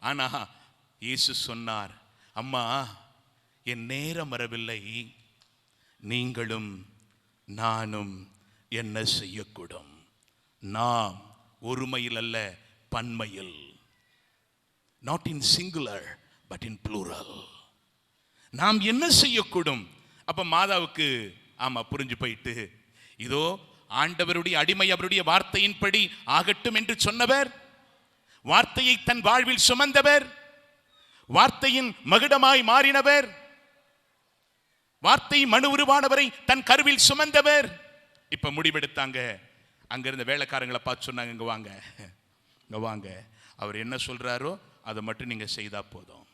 ஆனா இயேசு சொன்னார், அம்மா என் நேரம் வரவில்லை, நீங்களும் நானும் என்ன செய்யக்கூடும்? நாம் ஒருமையில் அல்ல, பன்மையில். Not in singular but in plural. நாம் என்ன செய்யக்கூடும்? அப்ப மாதாவுக்கு ஆமா புரிஞ்சு போயிட்டு, இதோ ஆண்டவருடைய அடிமை, அவருடைய வார்த்தையின்படி ஆகட்டும் என்று சொன்னவர், வார்த்தையை தன் வாழ்வில் சுமந்தவர், வார்த்தையின் மகுடமாய் மாறினவர், வார்த்தை மனு உருவானவரை தன் கருவில் சுமந்தவர். இப்ப முடிவெடுத்தாங்க. அங்க இருந்த வேலைக்காரங்களை பார்த்து சொன்னாங்க, இங்க வாங்க, இங்க வாங்க, அவர் என்ன சொல்றாரோ அதை மட்டும் நீங்க செய்தா போதும்.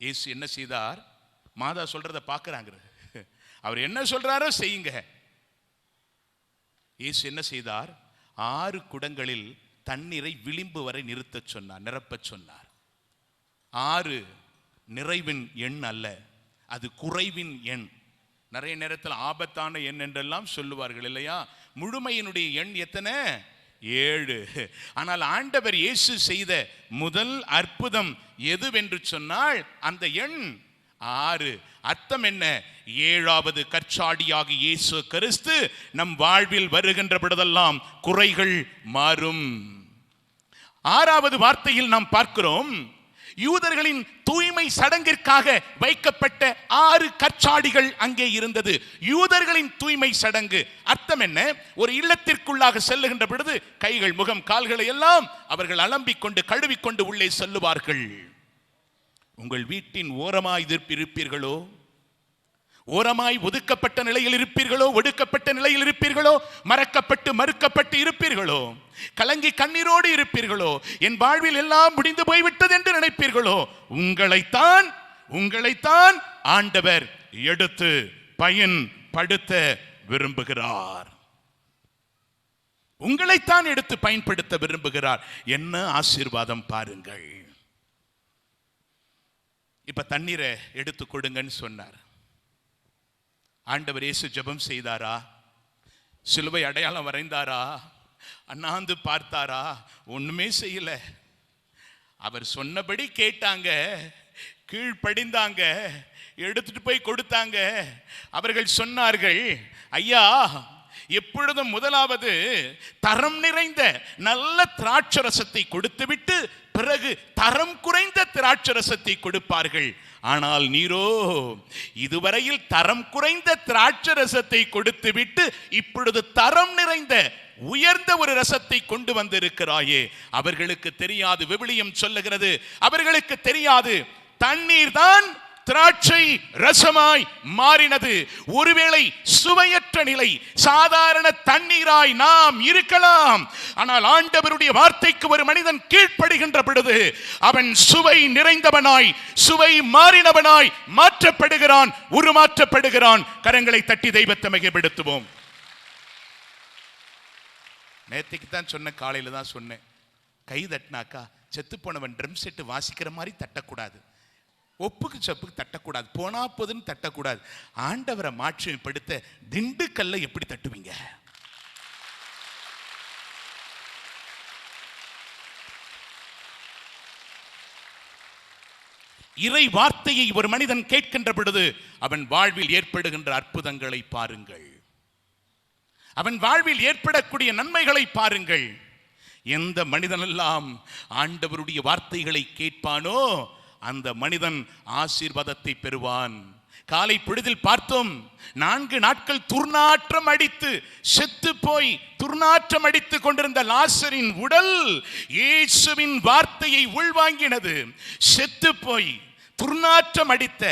இயேசு என்ன செய்தார்? மாதா சொல்றதை பார்க்கறாங்க, அவர் என்ன சொல்றாரோ செய்யுங்க. இயேசு என்ன செய்தார்? 6 குடங்களில் தண்ணீரை விளிம்பு வரை நிறுத்த சொன்னார், நிரப்ப சொன்னார். 6 நிறைவின் எண் அல்ல, அது குறைவின் எண். நிறைய நேரத்தில் ஆபத்தான எண் என்றெல்லாம் சொல்லுவார்கள் இல்லையா? முழுமையினுடைய எண் எத்தனை? 7. ஆனால் ஆண்டவர் இயேசு செய்த முதல் அற்புதம் எதுவென்று சொன்னால் அந்த எண் 6. அர்த்தம் என்ன? 7வது கற்சாடியாகி இயேசு கிறிஸ்து நம் வாழ்வில் வருகின்ற பொழுதெல்லாம் குறைகள் மாறும். 6வது வார்த்தையில் நாம் பார்க்கிறோம், யூதர்களின் தூய்மை சடங்கிற்காக வைக்கப்பட்ட 6 கற்சாடிகள் அங்கே இருந்தது. யூதர்களின் தூய்மை சடங்கு அர்த்தம் என்ன? ஒரு இல்லத்திற்குள்ளாக செல்லுகின்ற பொழுது கைகள், முகம், கால்களை எல்லாம் அவர்கள் அலம்பிக் கொண்டு கழுவிக்கொண்டு உள்ளே செல்லுவார்கள். உங்கள் வீட்டின் ஓரமாய் இருப்பீர்களோ, ஓரமாய் ஒதுக்கப்பட்ட நிலையில் இருப்பீர்களோ, ஒடுக்கப்பட்ட நிலையில் இருப்பீர்களோ, மறக்கப்பட்டு மறுக்கப்பட்டு இருப்பீர்களோ, கலங்கி கண்ணீரோடு இருப்பீர்களோ, என் வாழ்வில் எல்லாம் முடிந்து போய்விட்டது என்று நினைப்பீர்களோ, உங்களைத்தான் ஆண்டவர் எடுத்து பயன்படுத்த விரும்புகிறார். உங்களைத்தான் எடுத்து பயன்படுத்த விரும்புகிறார். என்ன ஆசீர்வாதம் பாருங்கள். இப்ப தண்ணீரை எடுத்து கொடுங்கன்னு சொன்னார். ஆண்டவர் இயேசு ஜெபம் செய்தாரா? சிலுவை அடையாளம் வரைந்தாரா? அண்ணாந்து பார்த்தாரா? ஒண்ணுமே செய்யல. அவர் சொன்னபடி கேட்டாங்க, கீழ்ப்படிந்தாங்க, எடுத்துட்டு போய் கொடுத்தாங்க. அவர்கள் சொன்னார்கள், ஐயா, எப்பொழுதும் முதலாவது தரம் நிறைந்த நல்ல திராட்சரசத்தை கொடுத்துவிட்டு பிறகு தரம் குறைந்த திராட்சரசத்தை கொடுப்பார்கள். ஆனால் நீரோ இதுவரையில் தரம் குறைந்த திராட்சரசத்தை கொடுத்துவிட்டு இப்பொழுது தரம் நிறைந்த உயர்ந்த ஒரு ரசத்தை கொண்டு வந்திருக்கிறாயே. அவர்களுக்கு தெரியாது, விவிலியம் சொல்லுகிறது, அவர்களுக்கு தெரியாது தண்ணீர் தான் திராட்சை ரசமாய் மாறினது. ஒருவேளை சுவையற்ற நிலை, சாதாரண தண்ணீராய் நாம் இருக்கலாம். ஆனால் ஆண்டவருடைய வார்த்தைக்கு ஒரு மனிதன் கீழ்ப்படுகின்ற பொழுது அவன் சுவை நிறைந்தவனாய், சுவை மாறினவனாய் மாற்றப்படுகிறான், உருமாற்றப்படுகிறான். கரங்களை தட்டி தெய்வத்தை மிகைப்படுத்துவோம். நேற்றுக்கு தான் சொன்ன, காலையில தான் சொன்னேன், கை தட்டினாக்கா செத்து போனவன் ட்ரம் செட்டு வாசிக்கிற மாதிரி தட்டக்கூடாது, ஒப்புக்கு சப்புக்கு தட்டக்கூடாது, போனா போதுன்னு தட்டக்கூடாது. ஆண்டவரை மாற்றிப்படுத்த திண்டுக்கல்ல எப்படி தட்டுவீங்க? இறை வார்த்தையை ஒரு மனிதன் கேட்கின்ற பொழுது அவன் வாழ்வில் ஏற்படுகின்ற அற்புதங்களை பாருங்கள், அவன் வாழ்வில் ஏற்படக்கூடிய நன்மைகளை பாருங்கள். எந்த மனிதனெல்லாம் ஆண்டவருடைய வார்த்தைகளை கேட்பானோ அந்த மனிதன் ஆசீர்வாதத்தை பெறுவான். காலை பொழுதில் பார்த்தோம், 4 நாட்கள் துர்நாற்றம் அடித்து செத்து போய் துர்நாற்றம் அடித்துக் கொண்டிருந்த லாசரின் உடல் இயேசுவின் வார்த்தையை உள்வாங்கினது. செத்து போய் துர்நாற்றம் அடித்த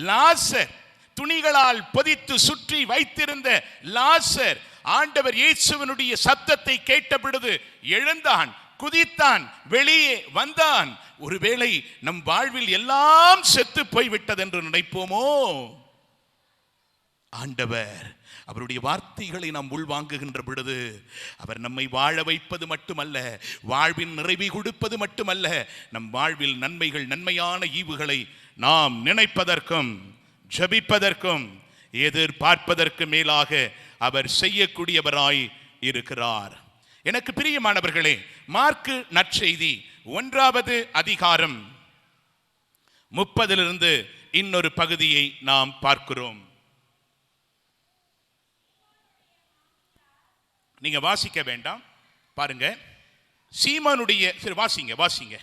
லாசர், துணிகளால் பொதித்து சுற்றி வைத்திருந்த லாசர் ஆண்டவர் இயேசுவினுடைய சத்தத்தை கேட்ட பொழுது எழுந்தான், குதித்தான், வெளியே வந்தான். ஒருவேளை நம் வாழ்வில் எல்லாம் செத்து போய்விட்டது என்று நினைப்போமோ? ஆண்டவர் அவருடைய வார்த்தைகளை நாம் உள்வாங்குகின்ற பொழுது அவர் நம்மை வாழ வைப்பது மட்டுமல்ல, வாழ்வின் நிறைவை கொடுப்பது மட்டுமல்ல, நம் வாழ்வில் நன்மைகள், நன்மையான ஈவுகளை நாம் நினைப்பதற்கும் ஜெபிப்பதற்கும் எதிர்பார்ப்பதற்கு மேலாக அவர் செய்யக்கூடியவராய் இருக்கிறார். எனக்கு பிரியமானவர்களே, மார்க்கு நற்செய்தி 1வது அதிகாரம் 30 இன்னொரு பகுதியை நாம் பார்க்கிறோம். நீங்க வாசிக்க வேண்டாம், பாருங்க. சீமோனுடைய சரி வாசிங்க.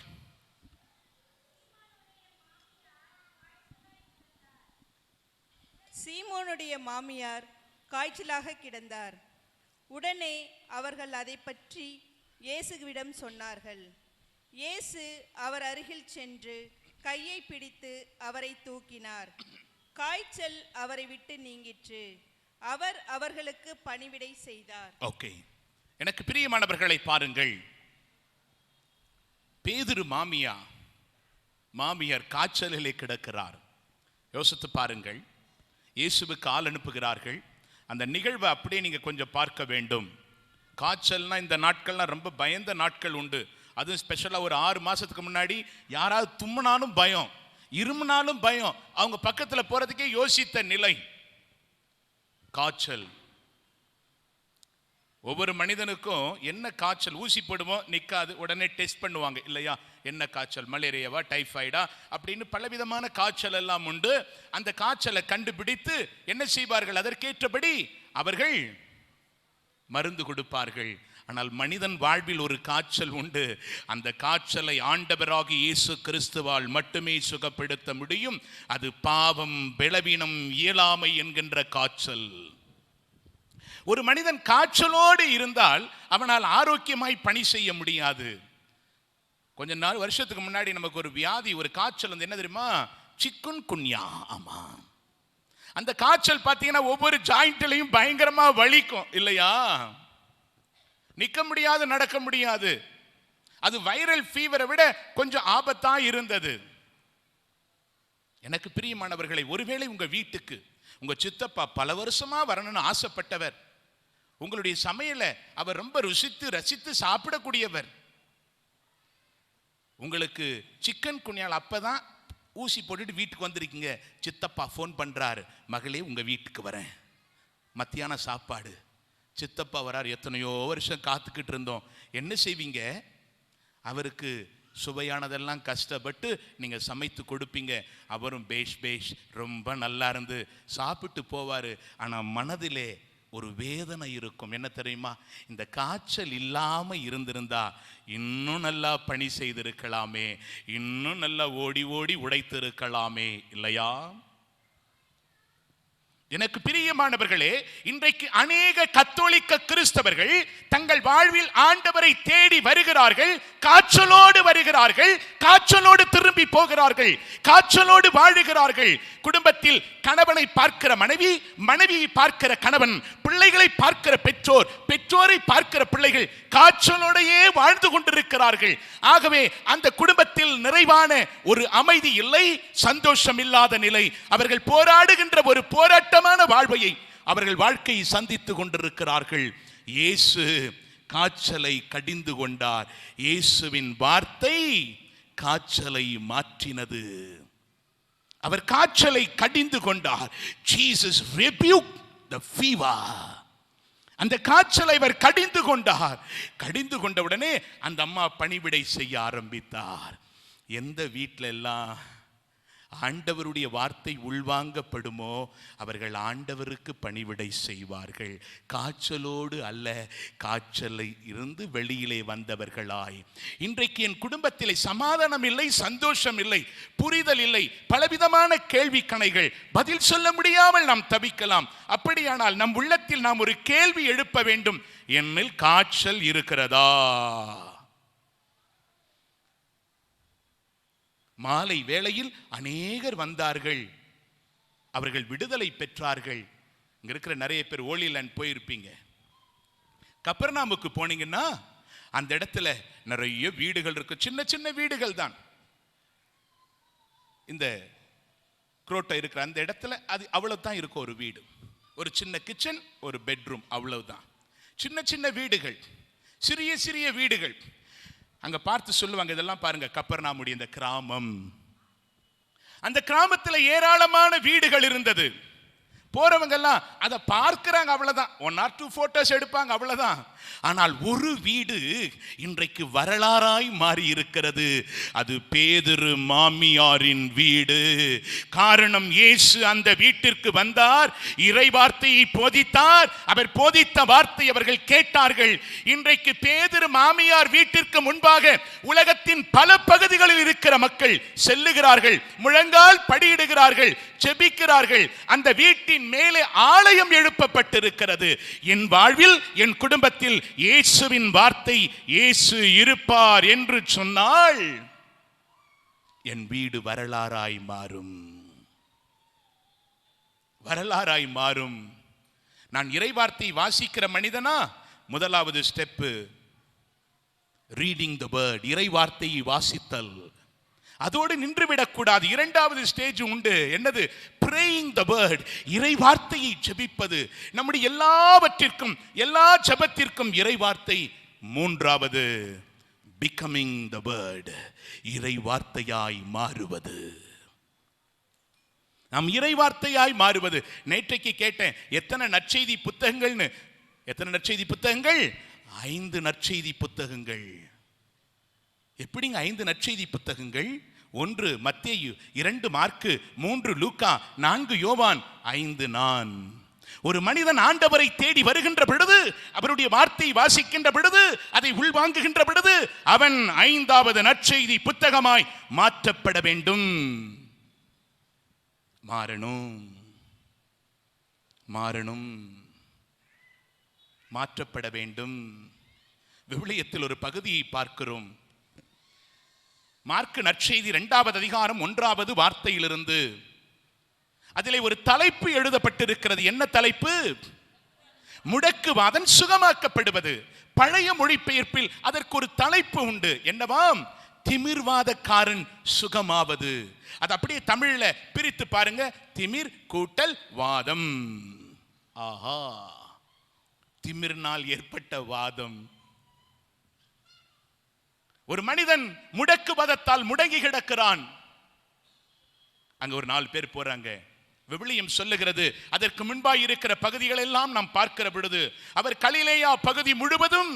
சீமோனுடைய மாமியார் காய்ச்சலாக கிடந்தார். உடனே அவர்கள் அதை பற்றி இயேசுவிடம் சொன்னார்கள். இயேசு அவர் அருகில் சென்று கையை பிடித்து அவரை தூக்கினார். காய்ச்சல் அவரை விட்டு நீங்கிற்று. அவர் அவர்களுக்கு பணிவிடை செய்தார். ஓகே, எனக்கு பிரியமானவர்களை பாருங்கள். பேதுரு மாமியார் காய்ச்சலிலே கிடக்கிறார். யோசித்து பாருங்கள். இயேசுவுக்கு ஆள் அனுப்புகிறார்கள். அந்த நிகழ்வை அப்படியே நீங்க கொஞ்சம் பார்க்க வேண்டும். காய்ச்சல்னா இந்த நாட்கள்லாம் ரொம்ப பயந்த நாட்கள் உண்டு. அதுவும் ஸ்பெஷலாக ஒரு 6 மாசத்துக்கு முன்னாடி யாராவது தும்முனாலும் பயம், இருமுனாலும் பயம், அவங்க பக்கத்தில் போறதுக்கே யோசித்த நிலை. காய்ச்சல் ஒவ்வொரு மனிதனுக்கும் என்ன காய்ச்சல், ஊசி போடுவோம் நிற்காது, உடனே டெஸ்ட் பண்ணுவாங்க இல்லையா, என்ன காய்ச்சல், மலேரியாவா டைஃபாய்டா அப்படின்னு பலவிதமான காய்ச்சல் எல்லாம் உண்டு. அந்த காய்ச்சலை கண்டுபிடித்து என்ன செய்வார்கள், அதற்கேற்றபடி அவர்கள் மருந்து கொடுப்பார்கள். ஆனால் மனிதன் வாழ்வில் ஒரு காய்ச்சல் உண்டு. அந்த காய்ச்சலை ஆண்டவராகிய இயேசு கிறிஸ்துவால் மட்டுமே சுகப்படுத்த முடியும். அது பாவம், பலவீனம், இயலாமை என்கின்ற காய்ச்சல். ஒரு மனிதன் காய்ச்சலோடு இருந்தால் அவனால் ஆரோக்கியமாய் பணி செய்ய முடியாது. கொஞ்ச நாள் வருஷத்துக்கு முன்னாடி நமக்கு ஒரு வியாதி, ஒரு காய்ச்சல் வந்து என்ன தெரியுமா, சிக்குன் குன்யா. ஆமா, அந்த காய்ச்சல் பார்த்தீங்கன்னா ஒவ்வொரு ஜாயிண்ட்லையும் பயங்கரமா வலிக்கும் இல்லையா, நிற்க முடியாது, நடக்க முடியாது. அது வைரல் ஃபீவரை விட கொஞ்சம் ஆபத்தா இருந்தது. எனக்கு பிரியமானவர்களை, ஒருவேளை உங்க வீட்டுக்கு உங்க சித்தப்பா பல வருஷமா வரணும்னு ஆசைப்பட்டவர், உங்களுடைய சமையலை அவர் ரொம்ப ருசித்து ரசித்து சாப்பிடக்கூடியவர், உங்களுக்கு சிக்கன் குனியால் அப்பதான் ஊசி போட்டுட்டு வீட்டுக்கு வந்திருக்கீங்க. சித்தப்பா ஃபோன் பண்றாரு, மகளே உங்க வீட்டுக்கு வரேன், மத்தியான சாப்பாடு. சித்தப்பா வரார், எத்தனையோ வருஷம் காத்துக்கிட்டு இருந்தோம். என்ன செய்வீங்க, அவருக்கு சுவையானதெல்லாம் கஷ்டப்பட்டு நீங்க சமைத்து கொடுப்பீங்க. அவரும் பேஷ் ரொம்ப நல்லா இருந்து சாப்பிட்டு போவாரு. ஆனா மனதிலே ஒரு வேதனை இருக்கும். என்ன தெரியுமா, இந்த காய்ச்சல் இல்லாம இருந்திருந்தா இன்னும் நல்லா பணி செய்திருக்கலாமே, இன்னும் நல்லா ஓடி உழைத்து இருக்கலாமே இல்லையா. எனக்கு பிரியமானவர்களே, இன்றைக்கு அநேக கத்தோலிக்க கிறிஸ்தவர்கள் தங்கள் வாழ்வில் ஆண்டவரை தேடி வருகிறார்கள், காய்ச்சலோடு வருகிறார்கள், காய்ச்சலோடு திரும்பி போகிறார்கள், காய்ச்சலோடு வாழுகிறார்கள். குடும்பத்தில் கணவனை பார்க்கிற மனைவி, மனைவியை பார்க்கிற கணவன், பிள்ளைகளை பார்க்கிற பெற்றோர், பெற்றோரை பார்க்கிற பிள்ளைகள் காய்ச்சலோடையே வாழ்ந்து கொண்டிருக்கிறார்கள். ஆகவே அந்த குடும்பத்தில் நிறைவான ஒரு அமைதி இல்லை, சந்தோஷம் இல்லாத நிலை. அவர்கள் போராடுகின்ற ஒரு போராட்டமான வாழ்வையை அவர்கள் வாழ்க்கையை சந்தித்துக் கொண்டிருக்கிறார்கள். இயேசு காய்ச்சலை கடிந்து கொண்டார். இயேசுவின் வார்த்தை காய்ச்சலை மாற்றினது. அவர் காய்ச்சலை கடிந்து கொண்டார். Jesus rebuked the fever. அந்த காய்ச்சலை அவர் கடிந்து கொண்டார். கடிந்து கொண்டவுடனே அந்த அம்மா பணிவிடை செய்ய ஆரம்பித்தார். எந்த வீட்டில எல்லாம் ஆண்டவருடைய வார்த்தை உள்வாங்கப்படுமோ அவர்கள் ஆண்டவருக்கு பணிவிடை செய்வார்கள். காய்ச்சலோடு அல்ல, காய்ச்சலை இருந்து வெளியிலே வந்தவர்களாய். இன்றைக்கு என் குடும்பத்திலே சமாதானம் இல்லை, சந்தோஷம் இல்லை, புரிதல் இல்லை, பலவிதமான கேள்வி கணைகள், பதில் சொல்ல முடியாமல் நாம் தவிக்கலாம். அப்படியானால் நம் உள்ளத்தில் நாம் ஒரு கேள்வி எழுப்ப வேண்டும், என்னில் காய்ச்சல் இருக்கிறதா? மாலை வேளையில் அநேகர் வந்தார்கள், அவர்கள் விடுதலை பெற்றார்கள். இங்க இருக்கிற நிறைய பேர் ஓலிலேண்ட் போயிருப்பீங்க. கப்பர்நாமுக்கு போனீங்கன்னா அந்த இடத்துல நிறைய வீடுகள் இருக்கு, சின்ன சின்ன வீடுகள் தான். இந்த குரோட்டோ இருக்கிற அந்த இடத்துல அது அவ்வளவுதான் இருக்கும், ஒரு வீடு, ஒரு சின்ன கிச்சன், ஒரு பெட்ரூம், அவ்வளவுதான். சின்ன சின்ன வீடுகள், சிறிய சிறிய வீடுகள். அங்க பார்த்து சொல்லுவாங்க, இதெல்லாம் பாருங்க கப்பர்நாமுடைய இந்த கிராமம். அந்த கிராமத்தில் ஏராளமான வீடுகள் இருந்தது. போறவங்க எல்லாம் அதை பார்க்கிறாங்க, அவ்வளவுதான். 1 or 2 போட்டோஸ் எடுப்பாங்க, அவ்வளவுதான். ஆனால் ஒரு வீடு இன்றைக்கு வரலாறாய் மாறி இருக்கிறது. அது பேதுரு மாமியாரின் வீடு. காரணம், இயேசு அந்த வீட்டிற்கு வந்தார், இறை வார்த்தையை போதித்தார். அவர் போதித்த வார்த்தை அவர்கள் கேட்டார்கள். இன்றைக்கு பேதுரு மாமியார் வீட்டிற்கு முன்பாக உலகத்தின் பல பகுதிகளில் இருக்கிற மக்கள் செல்லுகிறார்கள், முழங்கால் படியிடுகிறார்கள், ஜெபிக்கிறார்கள். அந்த வீட்டின் மேலே ஆலயம் எழுப்பப்பட்டிருக்கிறது. என் வாழ்வில், என் குடும்பத்தில் இயேசுவின் வார்த்தை, இயேசு இருப்பார் என்று சொன்னால் என் வீடு வரலாறாய் மாறும், வரலாறாய் மாறும். நான் இறை வார்த்தை வாசிக்கிற மனிதனா? முதலாவது ஸ்டெப் ரீடிங் தி வேர்ட், இறை வார்த்தையை வாசித்தல். அதோடு நின்றுவிடக்கூடாது. இரண்டாவது ஸ்டேஜ் உண்டு. என்னது? praying the word, இறை வார்த்தையை ஜெபிப்பது. நம்முடைய எல்லாவற்றிற்கும், எல்லா ஜெபத்திற்கும் இறை வார்த்தை. மூன்றாவது becoming the word, இறை வார்த்தையாய் மாறுவது. நாம் இறை வார்த்தையாய் மாறுவது. நேற்றைக்கு கேட்டேன், எத்தனை நற்செய்தி புத்தகங்கள்னு. எத்தனை நற்செய்தி புத்தகங்கள்? 5 நற்செய்தி புத்தகங்கள். எப்படிங்க 5 நற்செய்தி புத்தகங்கள்? 1 மத்தேயு, 2 மார்க்கு, 3 லூக்கா, 4 யோவான், 5 நான். ஒரு மனிதன் ஆண்டவரை தேடி வருகின்ற பொழுது, அவருடைய வார்த்தை வாசிக்கின்ற பொழுது, அதை உள்வாங்குகின்ற பொழுது, அவன் 5வது நற்செய்தி புத்தகமாய் மாற்றப்பட வேண்டும். மாறணும், மாறணும், மாற்றப்பட வேண்டும். விவிலியத்தில் ஒரு பகுதியை பார்க்கிறோம். மார்க்கு நற்செய்தி 2வது அதிகாரம் 1வது வார்த்தையிலிருந்து. அதிலே ஒரு தலைப்பு எழுதப்பட்டிருக்கிறது. என்ன தலைப்பு? முடக்குவாதம் சுகமாக்கப்படுவது. பழைய மொழிபெயர்ப்பில் அதற்கு ஒரு தலைப்பு உண்டு. என்னவாம்? திமிர்வாதக்காரன் சுகமாவது. அது அப்படியே தமிழ்ல பிரித்து பாருங்க. திமிர் கூட்டல் வாதம். ஆஹா, திமிர்னால் ஏற்பட்ட வாதம். ஒரு மனிதன் முடக்குவாதத்தால் முடங்கி கிடக்கிறான். அங்க ஒரு 4 பேர் போறாங்க. விவிலியம் சொல்லுகிறது, அதற்கு முன்பாய் இருக்கிற பகுதிகள் எல்லாம் நாம் பார்க்கிற பொழுது, அவர் கலிலேயா பகுதி முழுவதும்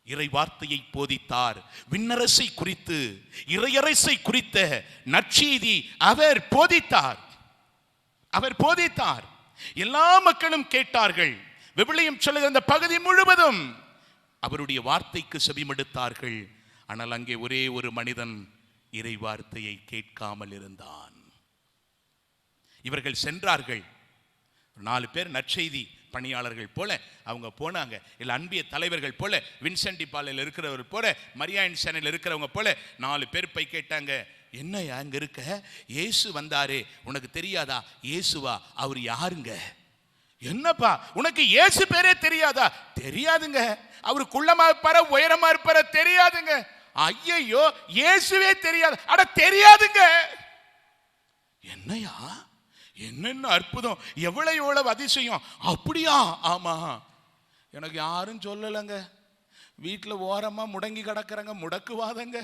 இறை வார்த்தையை போதித்தார். விண்ணரசை குறித்து, இறையரசை குறித்த நற்செய்தி அவர் போதித்தார். அவர் போதித்தார். எல்லா மக்களும் கேட்டார்கள். விவிலியம் சொல்லுகிற அந்த பகுதி முழுவதும் அவருடைய வார்த்தைக்கு செவிமடுத்தார்கள். ஆனால் அங்கே ஒரே ஒரு மனிதன் இறை வார்த்தையை கேட்காமல் இருந்தான். இவர்கள் சென்றார்கள். 4 பேர் நற்செய்தி பணியாளர்கள் போல அவங்க போனாங்க. இல்ல அன்பிய தலைவர்கள் போல, வின்சென்டி பாலையில் இருக்கிறவர் போல, மரியாயின் சேனல் இருக்கிறவங்க போல 4 பேர் போய் கேட்டாங்க. என்ன அங்க இருக்க? இயேசு வந்தாரே, உனக்கு தெரியாதா? இயேசுவா? அவர் யாருங்க? என்னப்பா உனக்கு இயேசு பேரே தெரியாதா? தெரியாதுங்க. அவரு குள்ளமா இருப்பார, உயரமா இருப்பார? தெரியாதுங்க. ஐயோ, இயேசுவே தெரியாது? அட தெரியாதுங்க. என்னையா, என்னென்ன அற்புதம், எவ்வளவு அதிசயம். அப்படியா? ஆமா, எனக்கு யாரும் சொல்லலைங்க. வீட்டில் ஓரமா முடங்கி கிடக்குறாங்க, முடக்குவாதங்க.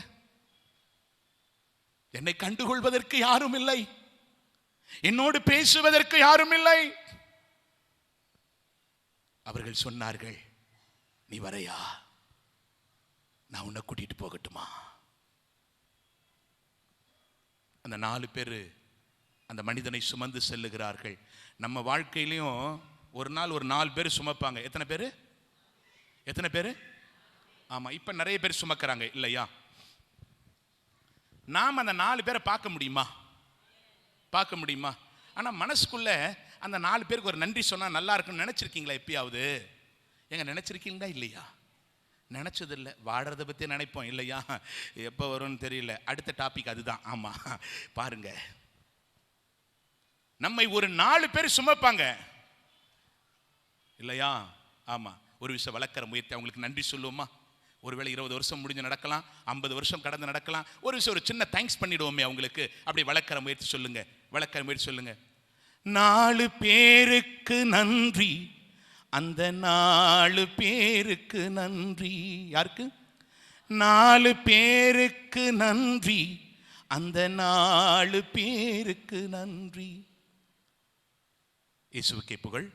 என்னை கண்டுகொள்வதற்கு யாரும் இல்லை, என்னோடு பேசுவதற்கு யாரும் இல்லை. அவர்கள் சொன்னார்கள், நீ வரையா? நான் உன்னை கூட்டிட்டு போகட்டுமா? அந்த 4 பேர் அந்த மனிதனை சுமந்து செல்லுகிறார்கள். நம்ம வாழ்க்கையிலையும் ஒரு நாள் ஒரு 4 பேர் சுமப்பாங்க. எத்தனை பேர்? எத்தனை பேர்? ஆமா, இப்ப நிறைய பேர் சுமக்கிறாங்க இல்லையா? நாம் அந்த 4 பேரை பார்க்க முடியுமா? பார்க்க முடியுமா? ஆனா மனசுக்குள்ள அந்த 4 பேருக்கு ஒரு நன்றி சொன்னா நல்லா இருக்குன்னு நினைச்சிருக்கீங்களா? எப்பயாவது எங்க நினைச்சிருக்கீங்களா? இல்லையா? நினைச்சது இல்லை. வாடுறதை பத்தி நினைப்போம் இல்லையா? எப்போ வரும்னு தெரியல. அடுத்த டாபிக் அதுதான். ஆமா, பாருங்க, நம்மை ஒரு 4 பேர் சுமப்பாங்க இல்லையா? ஆமா, ஒரு விஷயம் வளர்க்கிற முயற்சி. அவங்களுக்கு நன்றி சொல்லுவோமா? ஒருவேளை 20 வருஷம் முடிஞ்சு நடக்கலாம், 50 வருஷம் கடந்து நடக்கலாம். ஒரு விஷயம், ஒரு சின்ன தேங்க்ஸ் பண்ணிடுவோமே அவங்களுக்கு. அப்படி வளர்க்கிற முயற்சி சொல்லுங்க, வளர்க்கிற முயற்சி சொல்லுங்க. 4 பேருக்கு நன்றி, அந்த 4 பேருக்கு நன்றி. யாருக்கு? 4 பேருக்கு நன்றி, அந்த 4 பேருக்கு நன்றி. இயேசுவுக்கே புகழ்,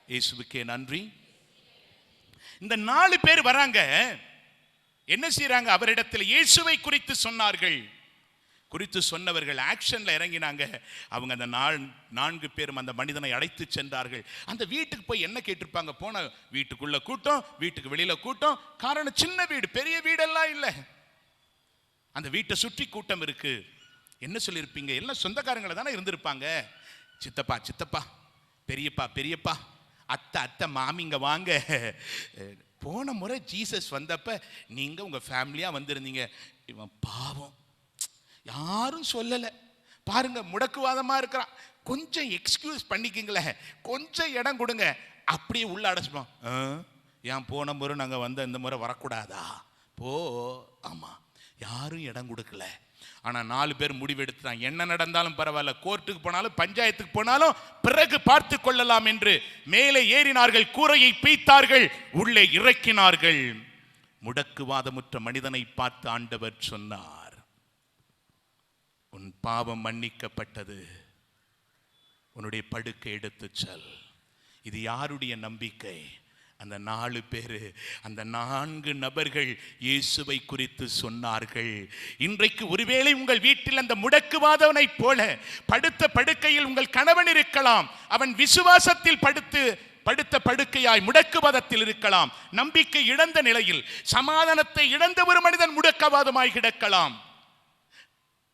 இயேசுவுக்கே நன்றி. இந்த 4 பேர் வராங்க, என்ன செய்றாங்க? அவரிடத்தில் இயேசுவை குறித்து சொன்னார்கள். குறித்து சொன்னவர்கள் ஆக்ஷன்ல இறங்கினாங்க. அவங்க அந்த 4 பேரும் அந்த மனிதனை அழைத்து சென்றார்கள். அந்த வீட்டுக்கு போய் என்ன கேட்டிருப்பாங்க? போன வீட்டுக்குள்ள கூட்டம், வீட்டுக்கு வெளியில கூட்டம். காரணம் சின்ன வீடு, பெரிய வீடெல்லாம் இல்லை. அந்த வீட்டை சுற்றி கூட்டம் இருக்கு. என்ன சொல்லியிருப்பீங்க? எல்லாம் சொந்தக்காரங்களை தானே இருந்திருப்பாங்க. சித்தப்பா சித்தப்பா, பெரியப்பா பெரியப்பா, அத்தை அத்தை, மாமிங்க வாங்க. போன முறை ஜீசஸ் வந்தப்ப நீங்க உங்க ஃபேமிலியா வந்திருந்தீங்க. இவன் பாவம், யாரும் சொல்லலை பாருங்க, முடக்குவாதமா இருக்கிறான். கொஞ்சம் எக்ஸ்கியூஸ் பண்ணிக்கிங்களேன், கொஞ்சம் இடம் கொடுங்க. அப்படியே உள்ள அடைச்சிப்போம். ஏன் போன முறை நாங்க வந்த இந்த முறை வரக்கூடாதா? போ. ஆமா, யாரும் இடம் கொடுக்கல. ஆனா 4 பேர் முடிவெடுத்தாங்க, என்ன நடந்தாலும் பரவாயில்ல, கோர்ட்டுக்கு போனாலும் பஞ்சாயத்துக்கு போனாலும் பிறகு பார்த்து கொள்ளலாம் என்று மேலே ஏறினார்கள். கூரையை பீய்த்தார்கள், உள்ளே இறக்கினார்கள். முடக்குவாதமுற்ற மனிதனை பார்த்து ஆண்டவர் சொன்னார், உன் பாவம் மன்னிக்கப்பட்டது, உன்னுடைய படுக்கை எடுத்துச் செல். இது யாருடைய நம்பிக்கை? அந்த 4 பேரு, அந்த 4 நபர்கள் இயேசுவை குறித்து சொன்னார்கள். இன்றைக்கு ஒருவேளை உங்கள் வீட்டில் அந்த முடக்குவாதவனை போல படுத்த படுக்கையில் உங்கள் கணவன் இருக்கலாம். அவன் விசுவாசத்தில் படுத்த படுக்கையாய் முடக்குவாதத்தில் இருக்கலாம். நம்பிக்கை இழந்த நிலையில், சமாதானத்தை இழந்த ஒரு மனிதன் முடக்குவாதமாய் கிடக்கலாம்.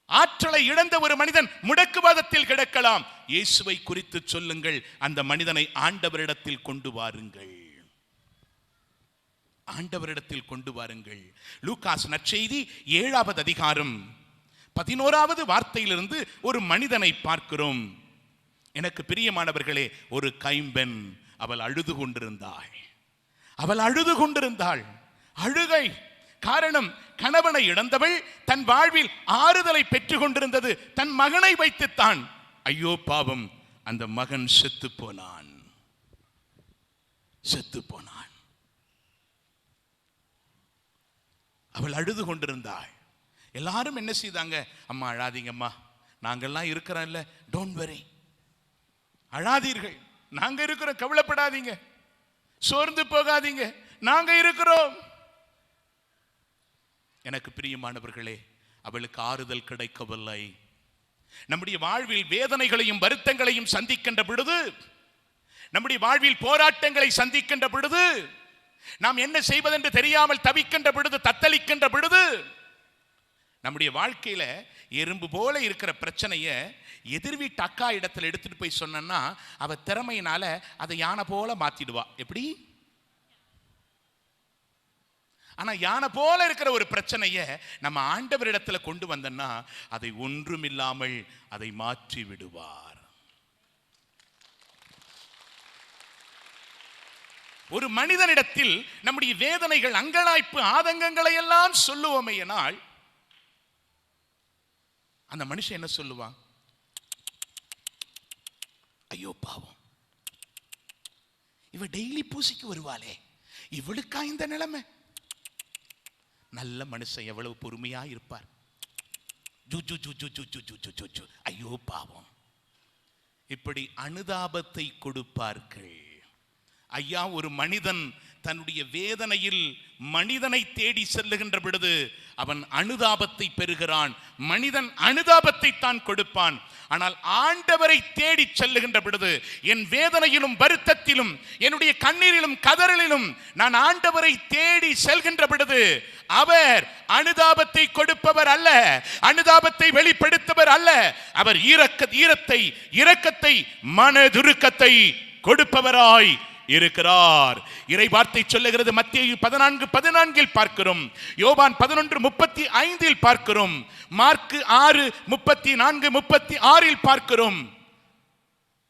ஆற்றலை இழந்த ஒரு மனிதன் முடக்குவாதத்தில் கிடக்கலாம். இயேசுவை குறித்து சொல்லுங்கள், அந்த மனிதனை ஆண்டவரிடத்தில் கொண்டு வாருங்கள், ஆண்டவரிடத்தில் கொண்டு வாருங்கள். லூகாஸ் நற்செய்தி 7வது அதிகாரம் 11வது வார்த்தையிலிருந்து ஒரு மனிதனை பார்க்கிறோம். எனக்கு பிரியமானவர்களே, ஒரு கைம்பெண், அவள் அழுது கொண்டிருந்தாள். அவள் அழுது கொண்டிருந்தாள். அழுகை காரணம், கணவனை இழந்தவள் தன் வாழ்வில் ஆறுதலை பெற்றுக் கொண்டிருந்தது தன் மகனை வைத்துத்தான். ஐயோ பாவம், அந்த மகன் செத்து போனான், செத்து போனான். அவள் அழுது கொண்டிருந்தாள். எல்லாரும் என்ன செய்தாங்க? அம்மா அழாதீங்கம்மா, நாங்கெல்லாம் இருக்கிறோம்ல, டோன்ட் வரி, அழாதீர்கள், நாங்க இருக்கிறோம், கவலைப்படாதீங்க, சோர்ந்து போகாதீங்க, நாங்க இருக்கிறோம். எனக்கு பிரியமானவர்களே, அவளுக்கு ஆறுதல் கிடைக்கவில்லை. நம்முடைய வாழ்வில் வேதனைகளையும் வருத்தங்களையும் சந்திக்கின்ற பொழுது, நம்முடைய வாழ்வில் போராட்டங்களை சந்திக்கின்ற பொழுது, நாம் என்ன செய்வதென்று தெரியாமல் தவிக்கின்ற பொழுது, தத்தளிக்கின்ற பொழுது, நம்முடைய வாழ்க்கையில எறும்பு போல இருக்கிற பிரச்சனைய எதிர்வீட்டு அக்கா இடத்துல எடுத்துட்டு போய் சொன்னா, அவ திறமையினால அதை யானை போல மாத்திடுவா. எப்படி? ஆனா யானை போல இருக்கிற ஒரு பிரச்சனைய நம்ம ஆண்டவரிடத்துல கொண்டு வந்தோம்னா, அதை ஒன்றுமில்லாமல் அதை மாற்றி விடுவார். ஒரு மனிதனிடத்தில் நம்முடைய வேதனைகள், அங்கலாய்ப்பு, ஆதங்கங்களை எல்லாம் சொல்லுவோமேயானால், அந்த மனுஷன் என்ன சொல்லுவான்? ஐயோ பாவம், இவ டெய்லி பூசிக்கு வருவாளே, இவளுக்கா இந்த நிலைமை? நல்ல மனுஷன் எவ்வளவு பொறுமையா இருப்பார். ஐயோ பாவம், இப்படி அனுதாபத்தை கொடுப்பார்கள். ஐயா, ஒரு மனிதன் தன்னுடைய வேதனையில் மனிதனை தேடி செல்லுகின்ற பொழுது அவன் அனுதாபத்தை பெறுகிறான். மனிதன் அனுதாபத்தை தான் கொடுப்பான். ஆனால் ஆண்டவரை தேடி செல்லுகின்ற பொழுது, என் வேதனையிலும் வருத்தத்திலும் என்னுடைய கண்ணீரிலும் கதறலிலும் நான் ஆண்டவரை தேடி செல்கின்ற பொழுது, அவர் அனுதாபத்தை கொடுப்பவர் அல்ல, அனுதாபத்தை வெளிப்படுத்தவர் அல்ல. அவர் இரக்கத்தை மனதுருக்கத்தை கொடுப்பவராய் இருக்கிறார். இறை வார்த்தை சொல்லுகிறது. மத்தேயு 14:14 பார்க்கிறோம், யோவான் 11:35 பார்க்கிறோம், மார்க் 6:34-36 பார்க்கிறோம்,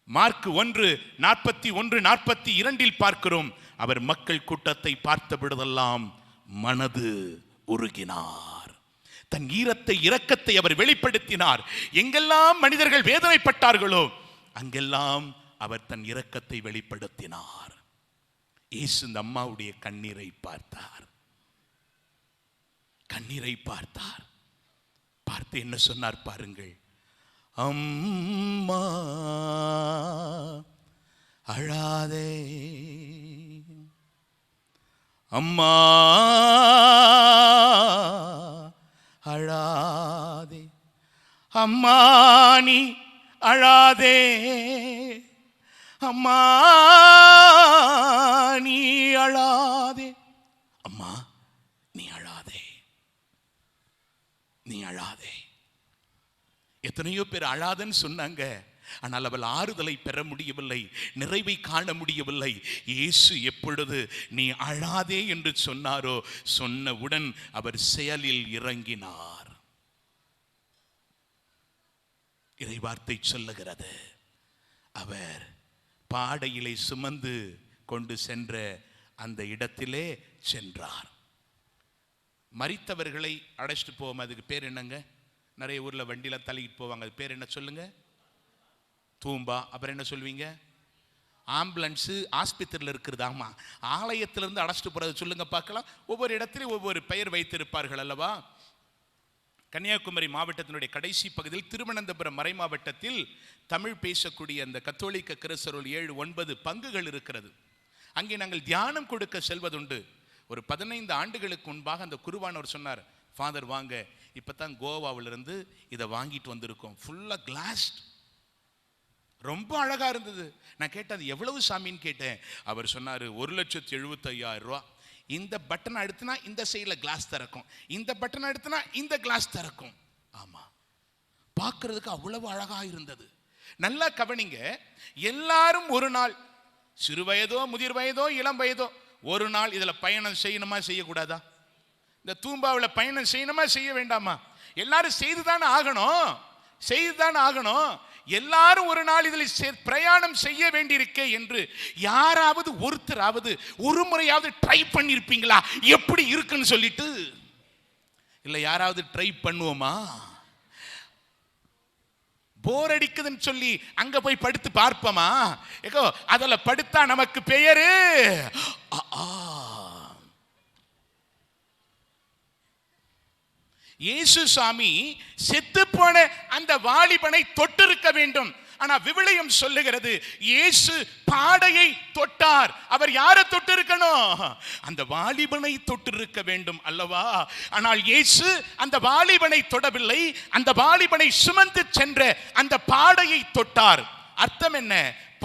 மார்க் 1:41-42 பார்க்கிறோம். அவர் மக்கள் கூட்டத்தை பார்த்த பொழுதெல்லாம் மனது உருகினார். தன் இரக்கத்தை அவர் வெளிப்படுத்தினார். எங்கெல்லாம் மனிதர்கள் வேதனைப்பட்டார்களோ அங்கெல்லாம் அவர் தன் இரக்கத்தை வெளிப்படுத்தினார். இயேசு இந்த அம்மாவுடைய கண்ணீரை பார்த்தார். கண்ணீரை பார்த்தார். பார்த்து என்ன சொன்னார் பாருங்கள். அம்மா அழாதே, அம்மா அழாதே, அம்மா நீ அழாதே, அம்மா நீ அழாதே, அம்மா நீ அழாதே, நீ அழாதே. எத்தனையோ பேர் அழாதன்னு சொன்னாங்க, ஆனால் அவள் ஆறுதலை பெற முடியவில்லை, நிறைவை காண முடியவில்லை. இயேசு எப்பொழுது நீ அழாதே என்று சொன்னாரோ, சொன்னவுடன் அவர் செயலில் இறங்கினார். இறைவார்த்தை சொல்லுகிறது, அவர் பாடையிலே சுமந்து கொண்டு சென்ற அந்த இடத்திலே சென்றார். மரித்தவர்களை அழைச்சிட்டு போவோம், அதுக்கு பேர் என்னங்க? நிறைய ஊர்ல வண்டியில தள்ளிட்டு போவாங்க, அது பேர் என்ன சொல்லுங்க? தூம்பா. அப்புறம் என்ன சொல்வீங்க? ஆம்புலன்ஸு. ஆஸ்பத்திரியில் இருக்கிறது. ஆமா, ஆலயத்திலிருந்து அழைச்சிட்டு போறது சொல்லுங்க பார்க்கலாம். ஒவ்வொரு இடத்திலும் ஒவ்வொரு பெயர் வைத்திருப்பார்கள் அல்லவா? கன்னியாகுமரி மாவட்டத்தினுடைய கடைசி பகுதியில் திருவனந்தபுரம் மறை மாவட்டத்தில் தமிழ் பேசக்கூடிய அந்த கத்தோலிக்க கிறிஸ்தவர்கள் 7-9 பங்குகள் இருக்கிறது. அங்கே நாங்கள் தியானம் கொடுக்க செல்வதுண்டு. ஒரு 15 ஆண்டுகளுக்கு முன்பாக அந்த குருவானவர் சொன்னார், ஃபாதர் வாங்க, இப்பதான் கோவாவிலிருந்து இதை வாங்கிட்டு வந்திருக்கோம், ஃபுல்லா கிளாஸ்ட், ரொம்ப அழகா இருந்தது. நான் கேட்டேன், அது எவ்வளவு சாமின்னு கேட்டேன். அவர் சொன்னாரு 1,75,000 ரூபா. இந்த பட்டன் அழுத்தினா இந்த சைடுல கிளாஸ் திறக்கும், இந்த பட்டன் அழுத்தினா இந்த கிளாஸ் திறக்கும். ஆமா, பார்க்கிறதுக்கு அவ்வளவு அழகா இருந்தது. நல்லா கவனிங்க, எல்லாரும் ஒரு நாள், சிறு வயதோ முதிர் வயதோ இளம் வயதோ, ஒரு நாள் இதுல பயணம் செய்யணுமா செய்யக்கூடாதா? இந்த தூம்பாவில் பயணம் செய்யணுமா செய்ய வேண்டாமா? எல்லாரும் செய்துதானே ஆகணும், செய்துதானே ஆகணும். எல்லாரும் ஒரு நாள் இதில் பிரயாணம் செய்ய வேண்டியிருக்கே என்று யாராவது ஒருத்தராவது ஒரு முறையாவது ட்ரை பண்ணியிருப்பீங்களா எப்படி இருக்குன்னு சொல்லிட்டு? இல்லை, யாராவது ட்ரை பண்ணுவோமா? போர் அடிக்குதுன்னு சொல்லி அங்க போய் படுத்து பார்ப்போமா? ஏகோ அதில் படுத்தா நமக்கு பெயரு. இயேசு சாமி செத்து போன அந்த வாலிபனை தொட்டிருக்க வேண்டும். ஆனா விவிலியம் சொல்லுகிறது, இயேசு பாடையை தொட்டார். அவர் யாரை தொட்டிருக்கணும்? அந்த வாலிபனை தொட்டிருக்க வேண்டும் அல்லவா? ஆனால் இயேசு அந்த வாலிபனை தொடவில்லை, அந்த வாலிபனை சுமந்து சென்ற அந்த பாடையை தொட்டார். அர்த்தம் என்ன?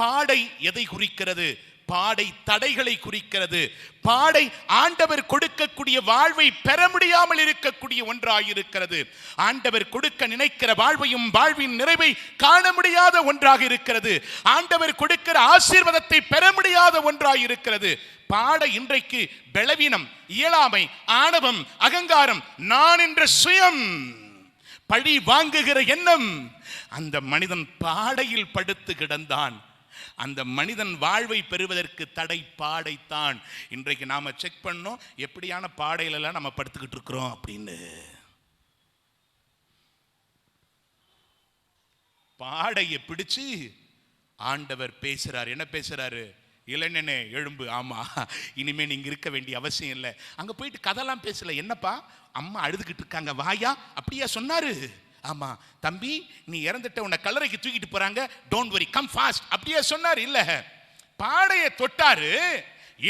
பாடை எதை குறிக்கிறது? பாடை தடைகளை குறிக்கிறது. பாடை ஆண்டவர் கொடுக்கக்கூடிய வாழ்வை பெற முடியாமல் இருக்கக்கூடிய ஒன்றாயிருக்கிறது. ஆண்டவர் கொடுக்க நினைக்கிற வாழ்வையும் வாழ்வின் நிறைவை காண முடியாத ஒன்றாக இருக்கிறது. ஆண்டவர் கொடுக்கிற ஆசீர்வாதத்தை பெற முடியாத ஒன்றாயிருக்கிறது. பாடை இன்றைக்கு பலவீனம், இயலாமை, ஆணவம், அகங்காரம், நான் என்ற சுயம், பழி வாங்குகிற எண்ணம். அந்த மனிதன் பாடையில் படுத்து கிடந்தான். அந்த மனிதன் வாழ்வை பெறுவதற்கு தடை பாடைத்தான். இன்றைக்கு நாம செக் பண்ணோம், எப்படியான பாடையிலெல்லாம் நம்ம படுத்துக்கிட்டு இருக்கிறோம் அப்படின்னு. பாடையை பிடிச்சு ஆண்டவர் பேசுறாரு. என்ன பேசுறாரு? இளைஞனே எழும்பு. ஆமா, இனிமே நீங்க இருக்க வேண்டிய அவசியம் இல்லை. அங்க போயிட்டு கதெல்லாம் பேசல. என்னப்பா, அம்மா அழுதுகிட்டு இருக்காங்க, வாயா, அப்படியா சொன்னாரு? ஆமா தம்பி, நீ இறந்துட்ட, உன்னை கல்லறைக்கு தூக்கிட்டு போறாங்க, டோன்ட் வரி, கம் ஃபாஸ்ட், அப்படியே சொன்னார். இல்ல, பாடையை தொட்டாரு,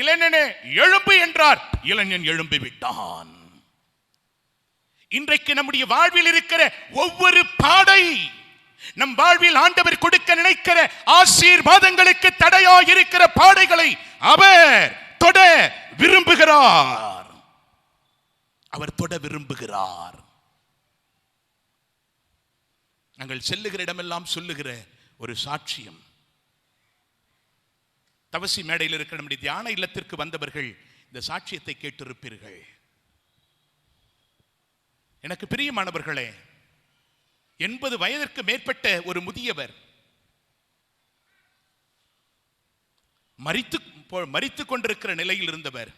இளைஞனே எழும்பு என்றார். இளைஞன் எழும்பி விட்டான். இன்றைக்கு நம்முடைய வாழ்வில் இருக்கிற ஒவ்வொரு பாடை, நம் வாழ்வில் ஆண்டவர் கொடுக்க நினைக்கிற ஆசீர்வாதங்களுக்கு தடையாக இருக்கிற பாடைகளை அவர் தொட விரும்புகிறார். அவர் தொட விரும்புகிறார். நாங்கள் செல்லுகிற இடமெல்லாம் சொல்லுகிற ஒரு சாட்சியம். தவசி மேடையில் இருக்கிற நம்முடைய தியான இல்லத்திற்கு வந்தவர்கள் இந்த சாட்சியத்தை கேட்டிருப்பீர்கள். எனக்கு பிரியமானவர்களே, 80 வயதிற்கு மேற்பட்ட ஒரு முதியவர் மரித்துக் கொண்டிருக்கிற நிலையில் இருந்தவர்.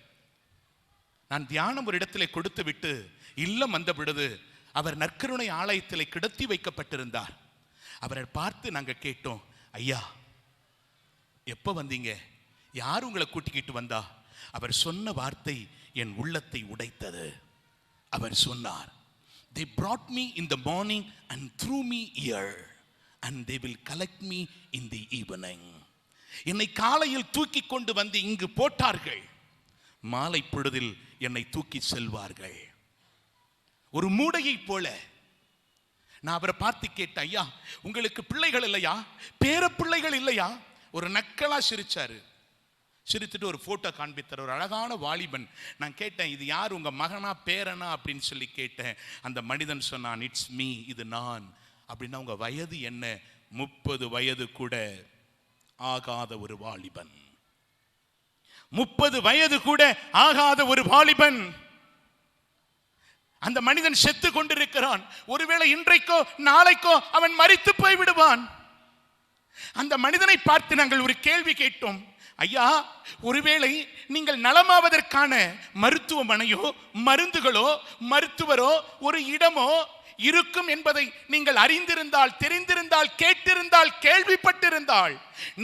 நான் தியானம் ஒரு இடத்திலே கொடுத்து விட்டு இல்லம் வந்த பொழுது அவர் நற்கருணை ஆலயத்தில் கிடத்தி வைக்கப்பட்டிருந்தார். அவரை பார்த்து நாங்கள் கேட்டோம், ஐயா எப்ப வந்தீங்க? யார் உங்களை கூட்டிக்கிட்டு வந்தா? அவர் சொன்ன வார்த்தை என் உள்ளத்தை உடைத்தது. அவர் சொன்னார், they brought me in the morning and threw me here. and they will collect me in the evening. என்னை காலையில் தூக்கி கொண்டு வந்து இங்கு போட்டார்கள், மாலை பொழுதில் என்னை தூக்கி செல்வார்கள். ஒரு மூடையை போல. நான் அவரை பார்த்து கேட்டேன், ஐயா உங்களுக்கு பிள்ளைகள் இல்லையா, பேர பிள்ளைகள் இல்லையா? ஒரு நக்கலா சிரிச்சாரு. சிரித்துட்டு ஒரு போட்டோ காண்பித்தார், ஒரு அழகான வாலிபன். நான் கேட்டேன், இது யார், உங்க மகனா பேரனா அப்படின்னு சொல்லி கேட்டேன். அந்த மனிதன் சொன்னான், இட்ஸ் மீ, இது நான். அப்படின்னா உங்க வயது என்ன? 30 வயது கூட ஆகாத ஒரு வாலிபன். 30 வயது கூட ஆகாத ஒரு வாலிபன். அந்த மனிதன் செத்து கொண்டிருக்கிறான். ஒருவேளை இன்றைக்கோ நாளைக்கோ அவன் மரித்து போய் விடுவான். அந்த மனிதனை பார்த்து நாங்கள் ஒரு கேள்வி கேட்டோம், ஐயா ஒருவேளை நீங்கள் நலமாவதற்கான மருத்துவமனையோ மருந்துகளோ மருத்துவரோ ஒரு இடமோ இருக்கும் என்பதை நீங்கள் அறிந்திருந்தால், தெரிந்திருந்தால், கேட்டிருந்தால், கேள்விப்பட்டிருந்தால்,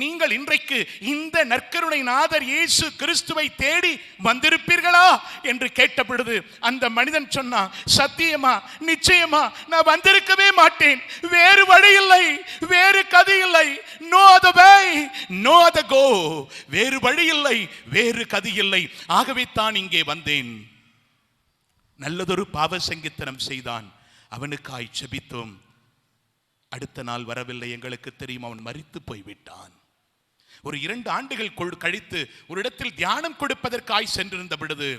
நீங்கள் இன்றைக்கு இந்த நற்கருணை நாதர் இயேசு கிறிஸ்துவை தேடி வந்திருப்பீர்களா என்று கேட்ட பொழுது அந்த மனிதன் சொன்னான், சத்தியமா நிச்சயமா நான் வந்திருக்கவே மாட்டேன். வேறு வழி இல்லை, வேறு கதி இல்லை. No other way, no other go. வேறு வழி இல்லை, வேறு கதி இல்லை. ஆகவே தான் இங்கே வந்தேன். நல்லதொரு பாவ சங்கீதனம் செய்தான். அவனுக்காய் ஜெபித்தோம். அடுத்த நாள் வரவில்லை. எங்களுக்கு தெரியும், அவன் மரித்து போய்விட்டான். ஒரு 2 ஆண்டுகள் கழித்து ஒரு இடத்தில் தியானம் கொடுப்பதற்காய் சென்றிருந்த பொழுது,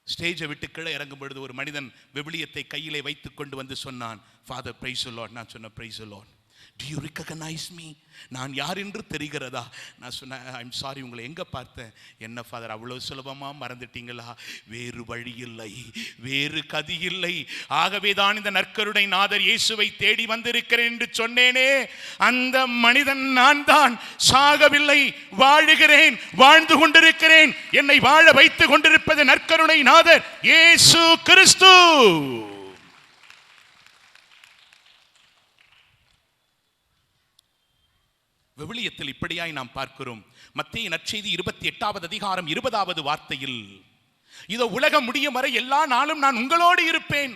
ஸ்டேஜை விட்டு கீழே இறங்கும் பொழுது ஒரு மனிதன் விவிலியத்தை கையிலே வைத்துக் கொண்டு வந்து சொன்னான், ஃபாதர் பிரைஸ் தி லார்ட். நான் சொன்ன, praise the Lord. Do you recognize me? நான் யார் என்று தெரிகிறதா? நான் சொன்னேன், ஐம் சாரி, உங்களை எங்க பார்த்தேன்? என்ன ஃபாதர் அவ்வளவு சுலபமா மறந்துட்டீங்களா? வேறு வழி இல்லை, வேறு கதி இல்லை. ஆகவே தான் இந்த நற்கருணை நாதர் இயேசுவை தேடி வந்திருக்கிறேன் என்று சொன்னேனே. அந்த மனிதன் நான் தான். சாகவில்லை, வாழுகிறேன், வாழ்ந்து கொண்டிருக்கிறேன். என்னை வாழ வைத்துக் கொண்டிருப்பது நற்கருணை நாதர் இயேசு கிறிஸ்து. விவிலியத்தில் இப்படியாய் நாம் பார்க்கிறோம். மத்தேயு நற்செய்தி 28வது அதிகாரம் 20வது வார்த்தையில், இதோ உலகம் முடியும் வரை எல்லா நாளும் நான் உங்களோடு இருப்பேன்.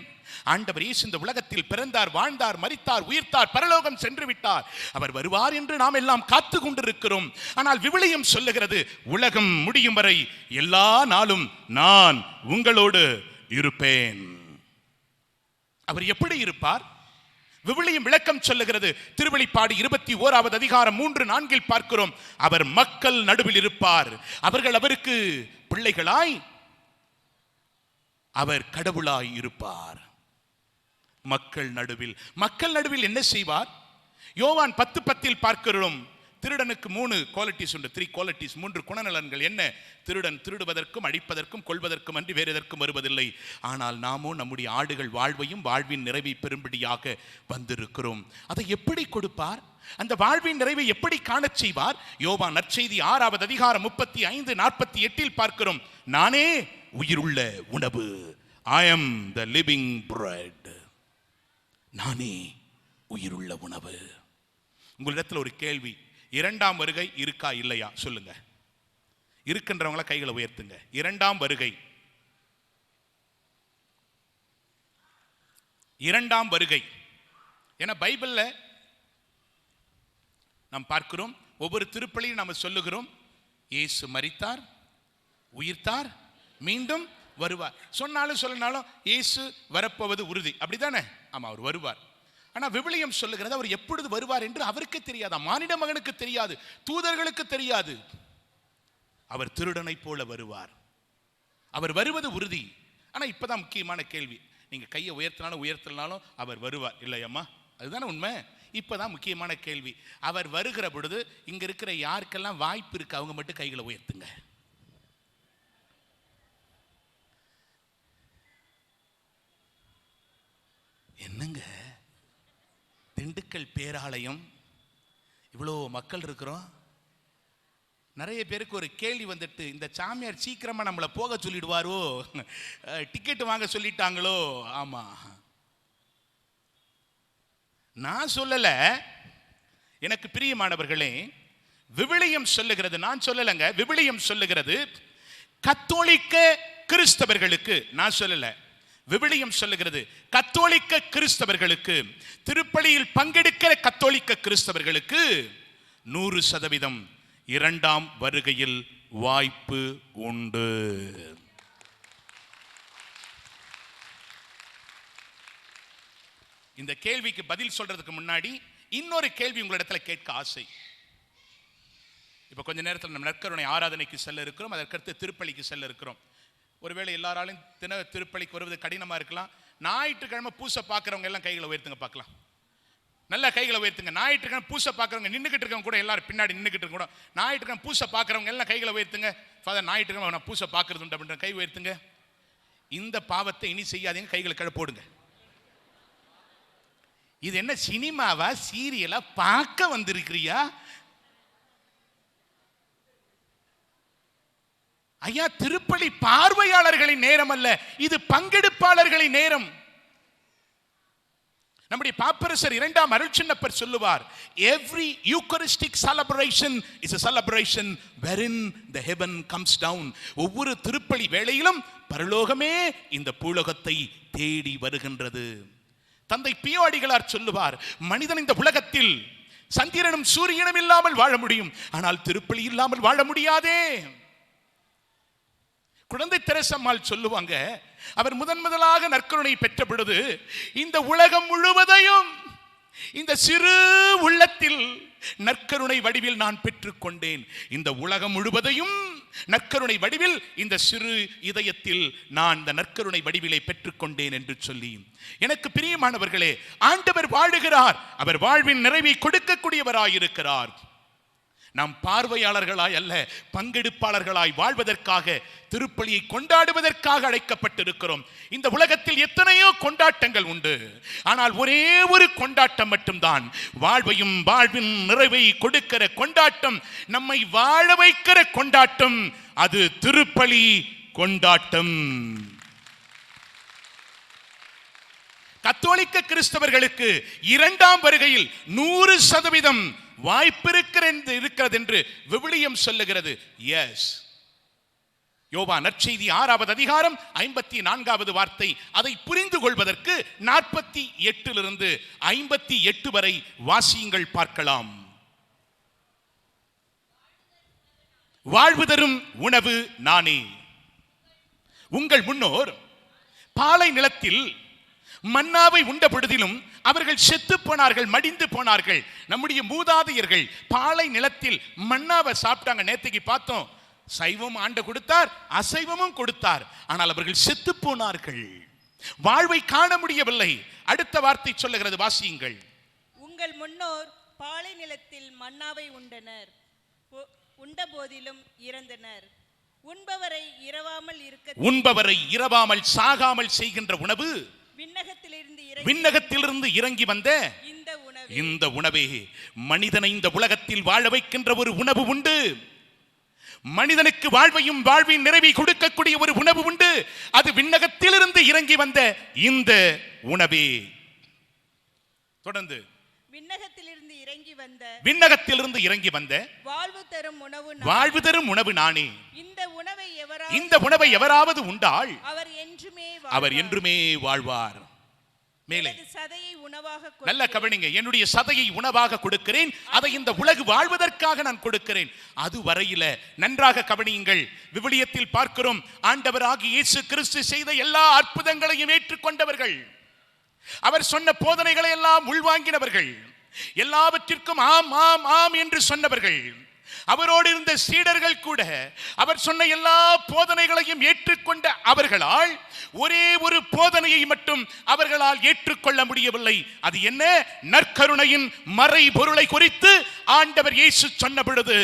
ஆண்டவர் இயேசு இந்த உலகத்தில் பிறந்தார், வாழ்ந்தார், மரித்தார், உயிர்த்தார், பரலோகம் சென்று விட்டார். அவர் வருவார் என்று நாம் எல்லாம் காத்து கொண்டிருக்கிறோம். ஆனால் விவிலியம் சொல்லுகிறது, உலகம் முடியும் வரை எல்லா நாளும் நான் உங்களோடு இருப்பேன். அவர் எப்படி இருப்பார்? விவிலியம் விளக்கம் சொல்லுகிறது. திருவெளிப்பாடு 21வது அதிகாரம் 3-4 பார்க்கிறோம். அவர் மக்கள் நடுவில் இருப்பார். அவர்கள் அவருக்கு பிள்ளைகளாய், அவர் கடவுளாய் இருப்பார். மக்கள் நடுவில் என்ன செய்வார்? யோவான் 10:10 பார்க்கிறோம். திருடனுக்கு 3 குவாலிட்டிஸ் உண்டு, 3 குவாலிட்டிஸ், 3 குணநலன்கள். என்ன? திருடன் திருடுவதற்கும் அழிப்பதற்கும் கொல்வதற்கும் அன்றி வேறு எதற்கும் வருவதில்லை. ஆனால் நாமோ நம்முடைய ஆடுகள் வாழ்வையும் வாழ்வின் நிறைவை பெறும்படியாக வந்திருக்கிறோம். அதை எப்படி கொடுப்பார்? அந்த வாழ்வின் நிறைவை எப்படி காணச் செய்வார்? யோவான் நற்செய்தி 6வது அதிகாரம் 35-48 பார்க்கிறோம். நானே உயிருள்ள உணவு. I am the living bread. நானே உயிருள்ள உணவு. உங்களிடத்தில் ஒரு கேள்வி, 2ஆம் வருகை இருக்கா இல்லையா? சொல்லுங்க. இருக்கின்றவங்கள கைகளை உயர்த்துங்க. 2ஆம் வருகை, 2ஆம் வருகை. ஏன்னா பைபிள்ல நாம் பார்க்கிறோம், ஒவ்வொரு திருப்பலியும் நாம சொல்லுகிறோம், இயேசு மரித்தார், உயிர்த்தார், மீண்டும் வருவார். சொன்னாலும் சொல்லனாலும் இயேசு வரப்போவது உறுதி. அப்படிதானே? ஆமா, அவர் வருவார். ஆனா விவிலியம் சொல்லுகிறது, அவர் எப்பொழுது வருவார் என்று அவருக்கு தெரியாதா? மானிட மகனுக்கு தெரியாது, தூதர்களுக்கு தெரியாது. அவர் திருடனை போல வருவார். அவர் வருவது உறுதி. ஆனா இப்பதான் முக்கியமான கேள்வி. நீங்க கையை உயர்த்தினாலும் அவர் வருவார் இல்லையம்மா? அதுதானே உண்மை. இப்பதான் முக்கியமான கேள்வி. அவர் வருகிற பொழுது இங்க இருக்கிற யாருக்கெல்லாம் வாய்ப்பு இருக்கு, அவங்க மட்டும் கைகளை உயர்த்துங்க. என்னங்க திண்டுக்கல் பேராலயம், இவ்வளோ மக்கள் இருக்கிறோம். நிறைய பேருக்கு ஒரு கேள்வி வந்துட்டு, இந்த சாமியார் சீக்கிரமா நம்மளை போக சொல்லிடுவாரோ, டிக்கெட் வாங்க சொல்லிட்டாங்களோ? ஆமா, நான் சொல்லல. எனக்கு பிரியமானவர்களே, விவிலியம் சொல்லுகிறது, நான் சொல்லலைங்க, விவிலியம் சொல்லுகிறது. கத்தோலிக்க கிறிஸ்தவர்களுக்கு, நான் சொல்லல, விவிலியம் சொல்லுகிறது கத்தோலிக்க கிறிஸ்தவர்களுக்கு, திருப்பலியில் பங்கெடுக்கிற கத்தோலிக்க கிறிஸ்தவர்களுக்கு 100% இரண்டாம் வருகையில் வாய்ப்பு உண்டு. இந்த கேள்விக்கு பதில் சொல்றதுக்கு முன்னாடி இன்னொரு கேள்வி உங்களிடத்தில் கேட்க ஆசை. இப்ப கொஞ்ச நேரத்தில் நம்ம நற்கருணை ஆராதனைக்கு செல்ல இருக்கிறோம், அதற்கடுத்து திருப்பலிக்கு செல்ல இருக்கிறோம். ஒருவேளை எல்லாராலும் திருப்பலிக்கு வருவது கடினமா இருக்கலாம். ஞாயிற்றுக்கிழமை பூசை பார்க்கிறவங்க எல்லாம் கைகளை உயர்த்துங்க பார்க்கலாம். நல்ல கைகளை உயர்த்துங்க. ஞாயிற்றுக்கிழமை பூசை பார்க்கிறவங்க நின்றுகிட்டு இருக்கவங்க கூட எல்லாரும் பின்னாடி நின்றுகிட்டு இருக்க கூட ஞாயிற்றுக்கிழமை பூசை பார்க்கிறவங்க எல்லாம் கைகளை உயர்த்துங்க. ஃபாதர் ஞாயிற்றுக்கிழமை நான் பூசை பார்க்கறது உண்டு அப்படின்ற கை உயர்த்துங்க. இந்த பாவத்தை இனி செய்யாதீங்க, கைகளை கீழே போடுங்க. இது என்ன சினிமாவா சீரியலா பார்க்க வந்திருக்கிறியா? ஐயா, திருப்பலி பார்வையாளர்களின் நேரம் அல்ல, இது பங்கெடுப்பாளர்களின் நேரம். நம்முடைய பாப்பரசர் இரண்டாம் அருட்சின்னப்பர் சொல்லுவார், every eucharistic celebration is a celebration wherein the heaven comes down. ஒவ்வொரு திருப்பலி வேளையிலும் பரலோகமே இந்த பூலோகத்தை தேடி வருகின்றது. தந்தை பியோ அடிகளார் சொல்லுவார், மனிதன் இந்த உலகத்தில் சந்திரனும் சூரியனும் இல்லாமல் வாழ முடியும், ஆனால் திருப்பலி இல்லாமல் வாழ முடியாதே. குழந்தை தெரசம்மாள் சொல்லுவாங்க, அவர் முதலாக நற்கருணை பெற்ற பொழுது இந்த உலகம் முழுவதையும் இந்த சிறு உள்ளத்தில் நற்கருணை வடிவில் நான் பெற்றுக் கொண்டேன். இந்த உலகம் முழுவதையும் நற்கருணை வடிவில் இந்த சிறு இதயத்தில் நான் இந்த நற்கருணை வடிவிலை பெற்றுக்கொண்டேன் என்று சொல்லி, எனக்கு பிரியமானவர்களே, ஆண்டவர் வாழுகிறார். அவர் வாழ்வின் நிறைவை கொடுக்கக்கூடியவராயிருக்கிறார். நாம் பார்வையாளர்களாய் அல்ல, பங்கெடுப்பாளர்களாய் வாழ்வதற்காக, திருப்பலியை கொண்டாடுவதற்காக அழைக்கப்பட்டிருக்கிறோம். இந்த உலகத்தில் எத்தனையோ கொண்டாட்டங்கள் உண்டு, ஆனால் ஒரே ஒரு கொண்டாட்டம் மட்டும்தான் வாழ்வையும் வாழ்வின் நிறைவை கொடுக்கிற கொண்டாட்டம், நம்மை வாழ வைக்கிற கொண்டாட்டம். அது திருப்பலி கொண்டாட்டம். கத்தோலிக்க கிறிஸ்தவர்களுக்கு இரண்டாம் வருகையில் 100% வாய்ப்பு இருக்கிறது என்று விவிலியம் சொல்லுகிறது. எஸ், யோவான் நற்செய்தி 6வது அதிகாரம் 54வது வார்த்தை. அதை புரிந்து கொள்வதற்கு 48 58 வரை வாசியுங்கள், பார்க்கலாம். வாழ்வு தரும் உணவு நானே. உங்கள் முன்னோர் பாலை நிலத்தில் மன்னாவை உண்ட பொழுதிலும் அவர்கள் செத்து போனார்கள், மடிந்து போனார்கள். நம்முடைய மூதாதையர்கள் பாலை நிலத்தில் மன்னாவை சாப்பிட்டாங்க. நேற்றுக்கு பார்த்தோம், சைவம் ஆண்டு கொடுத்தார், அசைவமும் கொடுத்தார். ஆனால் அவர்கள் செத்து போனார்கள், வாழ்வை காண முடியவில்லை. அடுத்த வார்த்தை சொல்லுகிறது, வாசியுங்கள். உங்கள் முன்னோர் பாலை நிலத்தில் மன்னாவை உண்டனர், உண்ட போதிலும் இறந்தனர். உண்பவரை இரவாமல் சாகாமல் செய்கின்ற உணவு விண்ணகத்திலிருந்து இறங்கி வந்த இந்த உணவே. மனிதனை இந்த உலகத்தில் வாழ வைக்கின்ற ஒரு உணவு உண்டு. மனிதனுக்கு வாழ்வையும் வாழ்வின் நிறைவை கொடுக்கக்கூடிய ஒரு உணவு உண்டு. அது விண்ணகத்திலிருந்து இறங்கி வந்த இந்த உணவே. தொடர்ந்து, விண்ணகத்திலிருந்து இறங்கி வந்த வாழ்வு தரும் உணவு நானே. இந்த உணவை எவராவது உண்டால் அவர் என்றுமே வாழ்வார். மேலே நல்ல கவனிங்க, என்னுடைய சதையை உணவாக கொடுக்கிறேன், அதை இந்த உலகு வாழ்வதற்காக நான் கொடுக்கிறேன். அது வரையில நன்றாக கவனியுங்கள். விவிலியத்தில் பார்க்கிறோம், ஆண்டவராகிய இயேசு கிறிஸ்து செய்த எல்லா அற்புதங்களையும் ஏற்றுக்கொண்டவர்கள், அவர் சொன்ன போதனைகளை எல்லாம் உள்வாங்கினவர்கள், எல்லாவற்றிற்கும் ஆம் ஆம் ஆம் என்று சொன்னவர்கள், அவரோடு இருந்த சீடர்கள் கூட அவர் சொன்ன எல்லா போதனைகளையும் ஏற்றுக்கொண்ட அவர்களால் ஒரே ஒரு போதனையை மட்டும் அவர்களால் ஏற்றுக்கொள்ள முடியவில்லை. அது என்ன? நற்கருணையின் மறை பொருளை குறித்து ஆண்டவர் இயேசு சொன்ன பொழுது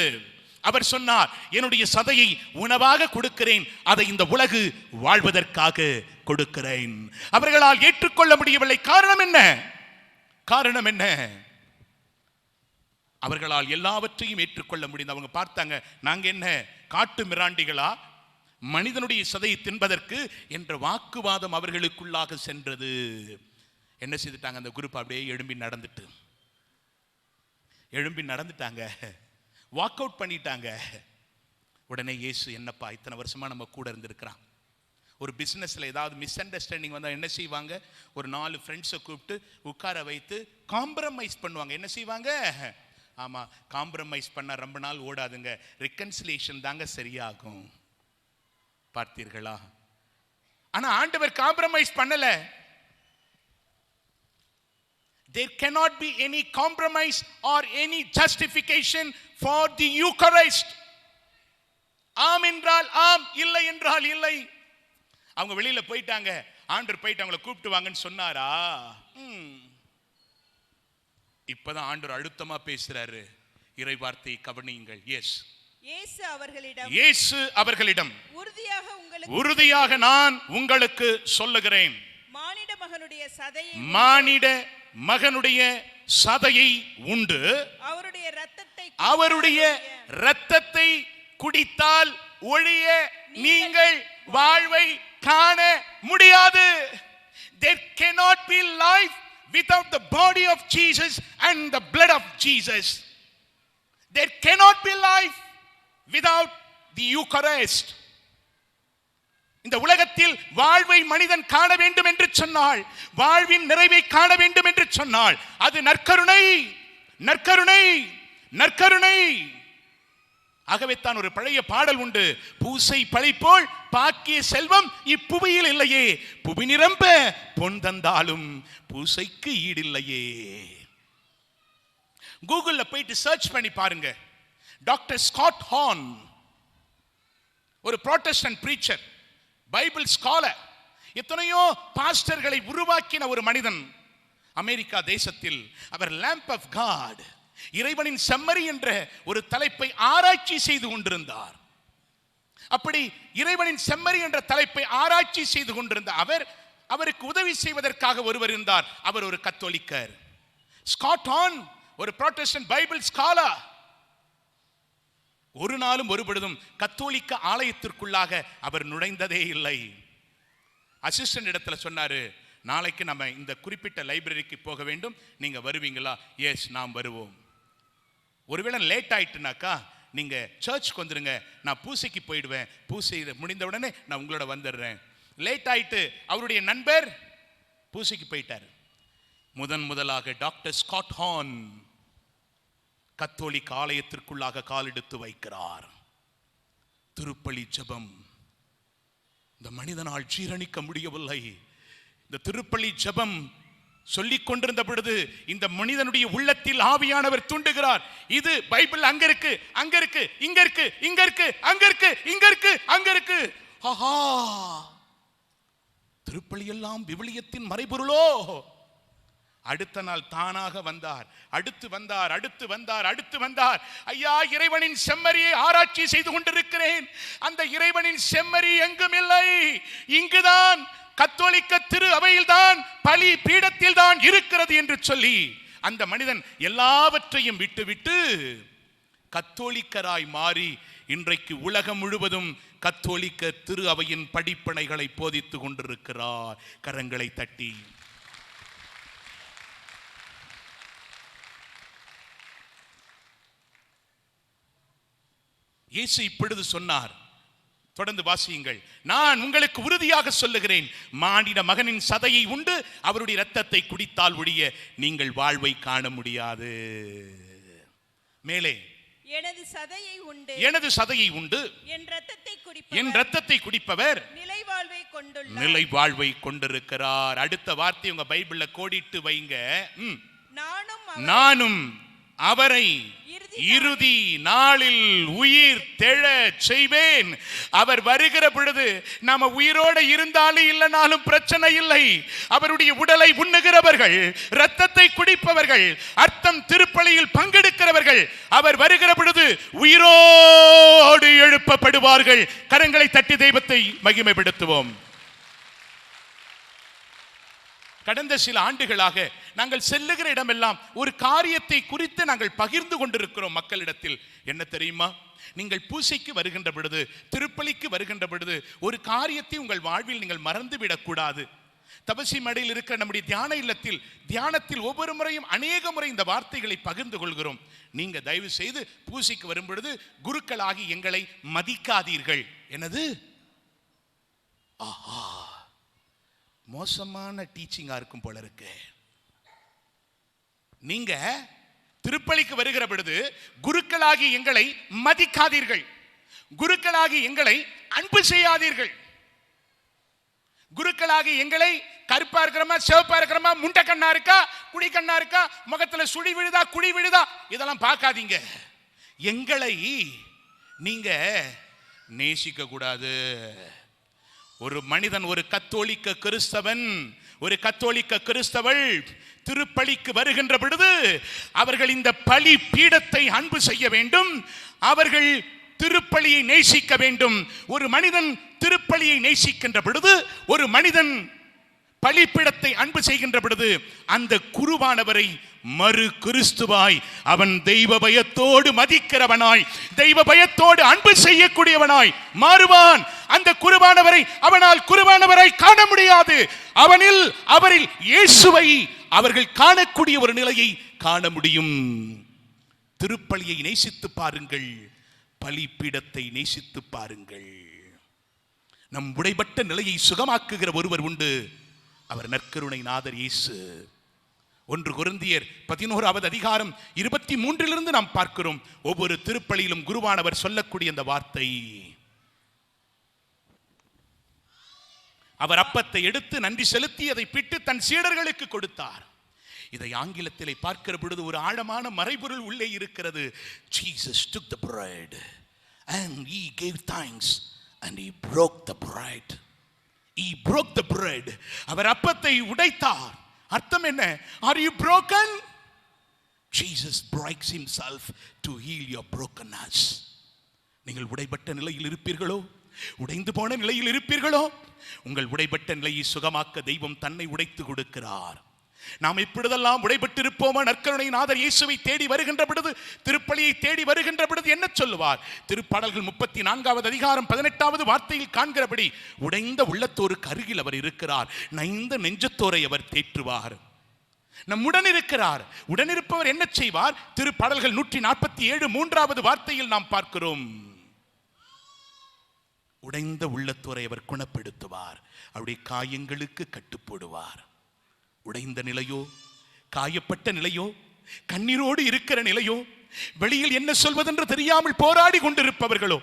அவர் சொன்னார், என்னுடைய சதையை உணவாக கொடுக்கிறேன், அதை இந்த உலகு வாழ்வதற்காக கொடுக்கிறேன். அவர்களால் ஏற்றுக்கொள்ள முடியவில்லை. காரணம் என்ன? காரணம் என்ன? அவர்களால் எல்லாவற்றையும் ஏற்றுக்கொள்ள முடியும். அவங்க பார்த்தாங்க, நாங்க என்ன காட்டு மிராண்டிகளா மனிதனுடைய சதையை தின்பதற்கு என்ற வாக்குவாதம் அவர்களுக்குள்ளாக சென்றது. என்ன செய்துட்டாங்க? அந்த குரூப் அப்படியே எழும்பி நடந்துட்டாங்க, வாக் அவுட் பண்ணிட்டாங்க. உடனே இயேசு, என்னப்பா இத்தனை வருஷமா நம்ம கூட இருந்திருக்கிறான், ஒரு பிஸ்னஸில் ஏதாவது மிஸ் அண்டர்ஸ்டாண்டிங் வந்தால் என்ன செய்வாங்க? ஒரு 4 ஃப்ரெண்ட்ஸை கூப்பிட்டு உட்கார வைத்து காம்ப்ரமைஸ் பண்ணுவாங்க. என்ன செய்வாங்க? ஆமாம், காம்ப்ரமைஸ் பண்ண ரொம்ப நாள் ஓடாதுங்க, ரெக்கன்சிலியேஷன் தாங்க சரியாகும். பார்த்தீர்களா? ஆனால் ஆண்டவர் காம்ப்ரமைஸ் பண்ணல. There cannot be any compromise or any justification for the Eucharist. ஆம் என்றால் ஆம், இல்லை என்றால் இல்லை. அவங்க வெளியில போயிட்டாங்க, ஆண்டவர் போயிட்டு அவங்களை கூப்பிட்டு வாங்கன்னு சொன்னாரா? இப்பதான் ஆண்டவர் அழுத்தமா பேசுறாரு. இறை வார்த்தையை கவனியுங்கள். இயேசு அவர்களிடம் உறுதியாக நான் உங்களுக்கு சொல்லுகிறேன், மானிட மகனுடைய சதையை உண்டு அவருடைய இரத்தத்தை குடித்தால் ஒழிய நீங்கள் வாழ்வை காண முடியாது. There cannot be life without the body of Jesus and the blood of Jesus. There cannot be life without the Eucharist. இந்த உலகத்தில் வாழ்வை மனிதன் காண வேண்டும் என்று சொன்னால், வாழ்வின் நிறைவை காண வேண்டும் என்று சொன்னால், அது நற்கருணை, நற்கருணை, நற்கருணை. ஆகவே தான் ஒரு பழைய பாடல் உண்டு, பூசை பழிப்போல் பாக்கிய செல்வம் இப்புவியில் இல்லையே, புவி நிரம்ப பொன் தந்தாலும் பூசைக்கு ஈடில்லையே. கூகுள்ல போயிட்டு சர்ச் பண்ணி பாருங்க. டாக்டர் ஸ்காட் ஹார்ன், ஒரு புரோட்டஸ்டன்ட் பிரீச்சர், பைபிள் ஸ்காலர், எத்தனையோ பாஸ்டர்களை உருவாக்கின ஒரு மனிதன். அமெரிக்கா தேசத்தில் அவர் லேம்ப் ஆஃப் காட், இறைவனின் செம்மறி என்ற ஒரு தலைப்பை ஆராய்ச்சி செய்து கொண்டிருந்தார். அப்படி இறைவனின் செம்மறி என்ற தலைப்பை ஆராய்ச்சி செய்து கொண்டிருந்த அவருக்கு உதவி செய்வதற்காக ஒருவர் இருந்தார். அவர் ஒரு கத்தோலிக்கர். ஸ்காட் ஹார்ன் ஒரு புரோட்டஸ்டன்ட் பைபிள் ஸ்காலர். ஒரு நாளும் ஒரு பொழுதும் கத்தோலிக்க ஆலயத்திற்குள்ளாக அவர் நுழைந்ததே இல்லை. அசிஸ்டன்ட் இடத்துல சொன்னாரு, நாளைக்கு நம்ம இந்த குறிப்பிட்ட லைப்ரரிக்கு போக வேண்டும், நீங்க வருவீங்களா? எஸ், நாம் வருவோம். ஒருவேளை லேட் ஆயிட்டுனாக்கா நீங்க சர்ச்சுக்கு வந்துருங்க, நான் பூசைக்கு போயிடுவேன், பூசை முடிந்த உடனே நான் உங்களோட வந்துடுறேன். லேட் ஆயிட்டு அவருடைய நண்பர் பூசைக்கு போயிட்டார். முதலாக டாக்டர் ஸ்காட் ஹார்ன் கத்தோலிக்க ஆலயத்திற்குள்ளாக காலெடுத்து வைக்கிறார். திருப்பலி ஜெபம் இந்த மனிதனால் ஜீரணிக்க முடியவில்லை. இந்த திருப்பலி ஜெபம் சொல்லிக் கொண்டிருந்த பொழுது இந்த மனிதனுடைய உள்ளத்தில் ஆவியானவர் தூண்டுகிறார். இது பைபிள் அங்க இருக்கு, அங்க இருக்கு, இங்க இருக்கு, இங்க இருக்கு, அங்க இருக்கு, இங்க இருக்கு, அங்க இருக்கு. ஆஹா, திருப்பலி எல்லாம் விவிலியத்தின் மறைபொருளோ. அடுத்த நாள் தானாக வந்தார், அடுத்து வந்தார், அடுத்து வந்தார், அடுத்து வந்தார். ஐயா, இறைவனின் செம்மறியை ஆராய்ச்சி செய்து கொண்டிருக்கிறேன், அந்த இறைவனின் செம்மறி எங்கும் இல்லை, இங்குதான் கத்தோலிக்க திரு அவையில் தான், பலி பீடத்தில் தான் இருக்கிறது என்று சொல்லி அந்த மனிதன் எல்லாவற்றையும் விட்டுவிட்டு கத்தோலிக்கராய் மாறி இன்றைக்கு உலகம் முழுவதும் கத்தோலிக்க திரு அவையின் படிப்பனைகளை போதித்துக் கொண்டிருக்கிறார். கரங்களை தட்டி இயேசு இப்பொழுது சொன்னார், தொடர்ந்து வாசியுங்கள். நான் உங்களுக்கு உறுதியாக சொல்லுகிறேன், மானிட மகனின் சதையை உண்டு அவருடைய இரத்தத்தை குடித்தால் ஒழிய நீங்கள் வாழ்வை காண முடியாது. மேலே, எனது சதையை உண்டு என் இரத்தத்தை குடிப்பவர் நிலை வாழ்வை கொண்டிருக்கிறார். அடுத்த வார்த்தை உங்க பைபிள்ல கோடிட்டு வைங்க. நானும் அவரை இறுதி நாளில் உயிர் தெழ செய்வேன். அவர் வருகிற பொழுது நாம உயிரோடு இருந்தாலும் இல்லைனாலும் பிரச்சனை இல்லை. அவருடைய உடலை உண்ணுகிறவர்கள், இரத்தத்தை குடிப்பவர்கள், அர்த்தம் திருப்பலியில் பங்கெடுக்கிறவர்கள், அவர் வருகிற பொழுது உயிரோடு எழுப்பப்படுவார்கள். கரங்களை தட்டி தெய்வத்தை மகிமைப்படுத்துவோம். கடந்த சில ஆண்டுகளாக நாங்கள் செல்லுகிற இடமெல்லாம் ஒரு காரியத்தை குறித்து நாங்கள் பகிர்ந்து கொண்டிருக்கிறோம் மக்களிடத்தில். என்ன தெரியுமா? நீங்கள் பூசைக்கு வருகின்ற பொழுது, திருப்பலிக்கு வருகின்ற பொழுது ஒரு காரியத்தை உங்கள் வாழ்வில் நீங்கள் மறந்துவிடக்கூடாது. தபசி மேடையில் இருக்கிற நம்முடைய தியான இல்லத்தில் தியானத்தில் ஒவ்வொரு முறையும் அநேக முறை இந்த வார்த்தைகளை பகிர்ந்து கொள்கிறோம். நீங்க தயவு செய்து பூசைக்கு வரும் பொழுது குருக்களாகி எங்களை மதிக்காதீர்கள். என்னது? ஆஹா, மோசமான டீச்சிங்கா இருக்கும் போல இருக்கு. நீங்க திருப்பலிக்கு வருகிற பொழுது குருக்களாகி எங்களை மதிக்காதீர்கள், குருக்களாகி எங்களை அன்பு செய்யாதீர்கள். குருக்களாகி எங்களை கருப்பா இருக்கிறமா, சிவப்பா இருக்கிறமா, முண்டை கண்ணா இருக்கா, குடி கண்ணா இருக்கா, முகத்துல சுழி விழுதா, குழி விழுதா, இதெல்லாம் பார்க்காதீங்க. எங்களை நீங்க நேசிக்க கூடாது. ஒரு மனிதன், ஒரு கத்தோலிக்க கிறிஸ்தவன், ஒரு கத்தோலிக்க கிறிஸ்தவள் திருப்பலிக்கு வருகின்ற பொழுது அவர்கள் இந்த பலி பீடத்தை அன்பு செய்ய வேண்டும், அவர்கள் திருப்பலியை நேசிக்க வேண்டும். ஒரு மனிதன் திருப்பலியை நேசிக்கின்ற பொழுது, ஒரு மனிதன் பலிபீடத்தை அன்பு செய்கின்ற பொழுது, அந்த குருவானவரை மறு கிறிஸ்துவாய், அவன் தெய்வ பயத்தோடு மதிக்கிறவனாய், தெய்வ பயத்தோடு அன்பு செய்யக்கூடியவனாய் மாறுவான். அந்த குருவானவரை அவனால் குருவானவரை காண முடியாது. அவரில் இயேசுவை அவர்கள் காணக்கூடிய ஒரு நிலையை காண முடியும். திருப்பலியை நேசித்து பாருங்கள், பலிபீடத்தை நேசித்து பாருங்கள். நம் உடைபட்ட நிலையை சுகமாக்குகிற ஒருவர் உண்டு, அவர் நற்கருணை நாதர் இயேசு. 1 கொரிந்தியர் 11வது அதிகாரம் 23 நாம் பார்க்கிறோம். ஒவ்வொரு திருப்பலியிலும் குருவானவர் சொல்லக்கூடிய அந்த வார்த்தை, அவர் அப்பத்தை எடுத்து நன்றி செலுத்தி அதை பிட்டு தன் சீடர்களுக்கு கொடுத்தார். இதை ஆங்கிலத்திலே பார்க்கிற பொழுது ஒரு ஆழமான மறைபொருள் உள்ளே இருக்கிறது. Jesus took the bread and he gave thanks and he broke the bread. He broke the bread. அவர் அப்பத்தை உடைத்தார். அர்த்தம் என்ன? Are you broken? Jesus breaks himself to heal your brokenness. நீங்கள் உடைபட்ட நிலையில் இருப்பீர்களோ, உடைந்து போன நிலையில் இருப்பீர்களோ, உங்கள் உடைபட்ட நிலையை சுகமாக்க தெய்வம் தன்னை உடைத்து கொடுக்கிறார். நாம் இப்பொழுதெல்லாம் உடைபட்டிருப்போமா? நற்கருணை நாதர் இயேசுவை தேடி வருகின்ற பொழுது, திருப்பலியை தேடி வருகின்ற பொழுது என்ன சொல்லுவார்? திருப்பாடல்கள் 34வது அதிகாரம் 18வது வார்த்தையில் காண்கிறபடி, உடைந்த உள்ளத்தோருக்கு அருகில் அவர் இருக்கிறார், நைந்த நெஞ்சத்தோரை அவர் தேற்றுவார். நம்முடன் இருக்கிறார். உடனிருப்பவர் என்ன செய்வார்? திருப்பாடல்கள் 147 3வது வார்த்தையில் நாம் பார்க்கிறோம், உடைந்த உள்ளத்தோரை அவர் குணப்படுத்துவார், அவருடைய காயங்களுக்கு கட்டுப்போடுவார். உடைந்த நிலையோ, காயப்பட்ட நிலையோ, கண்ணீரோடு இருக்கிற நிலையோ, வெளியில் என்ன சொல்வதென்று தெரியாமல் போராடி கொண்டிருப்பவர்களோ,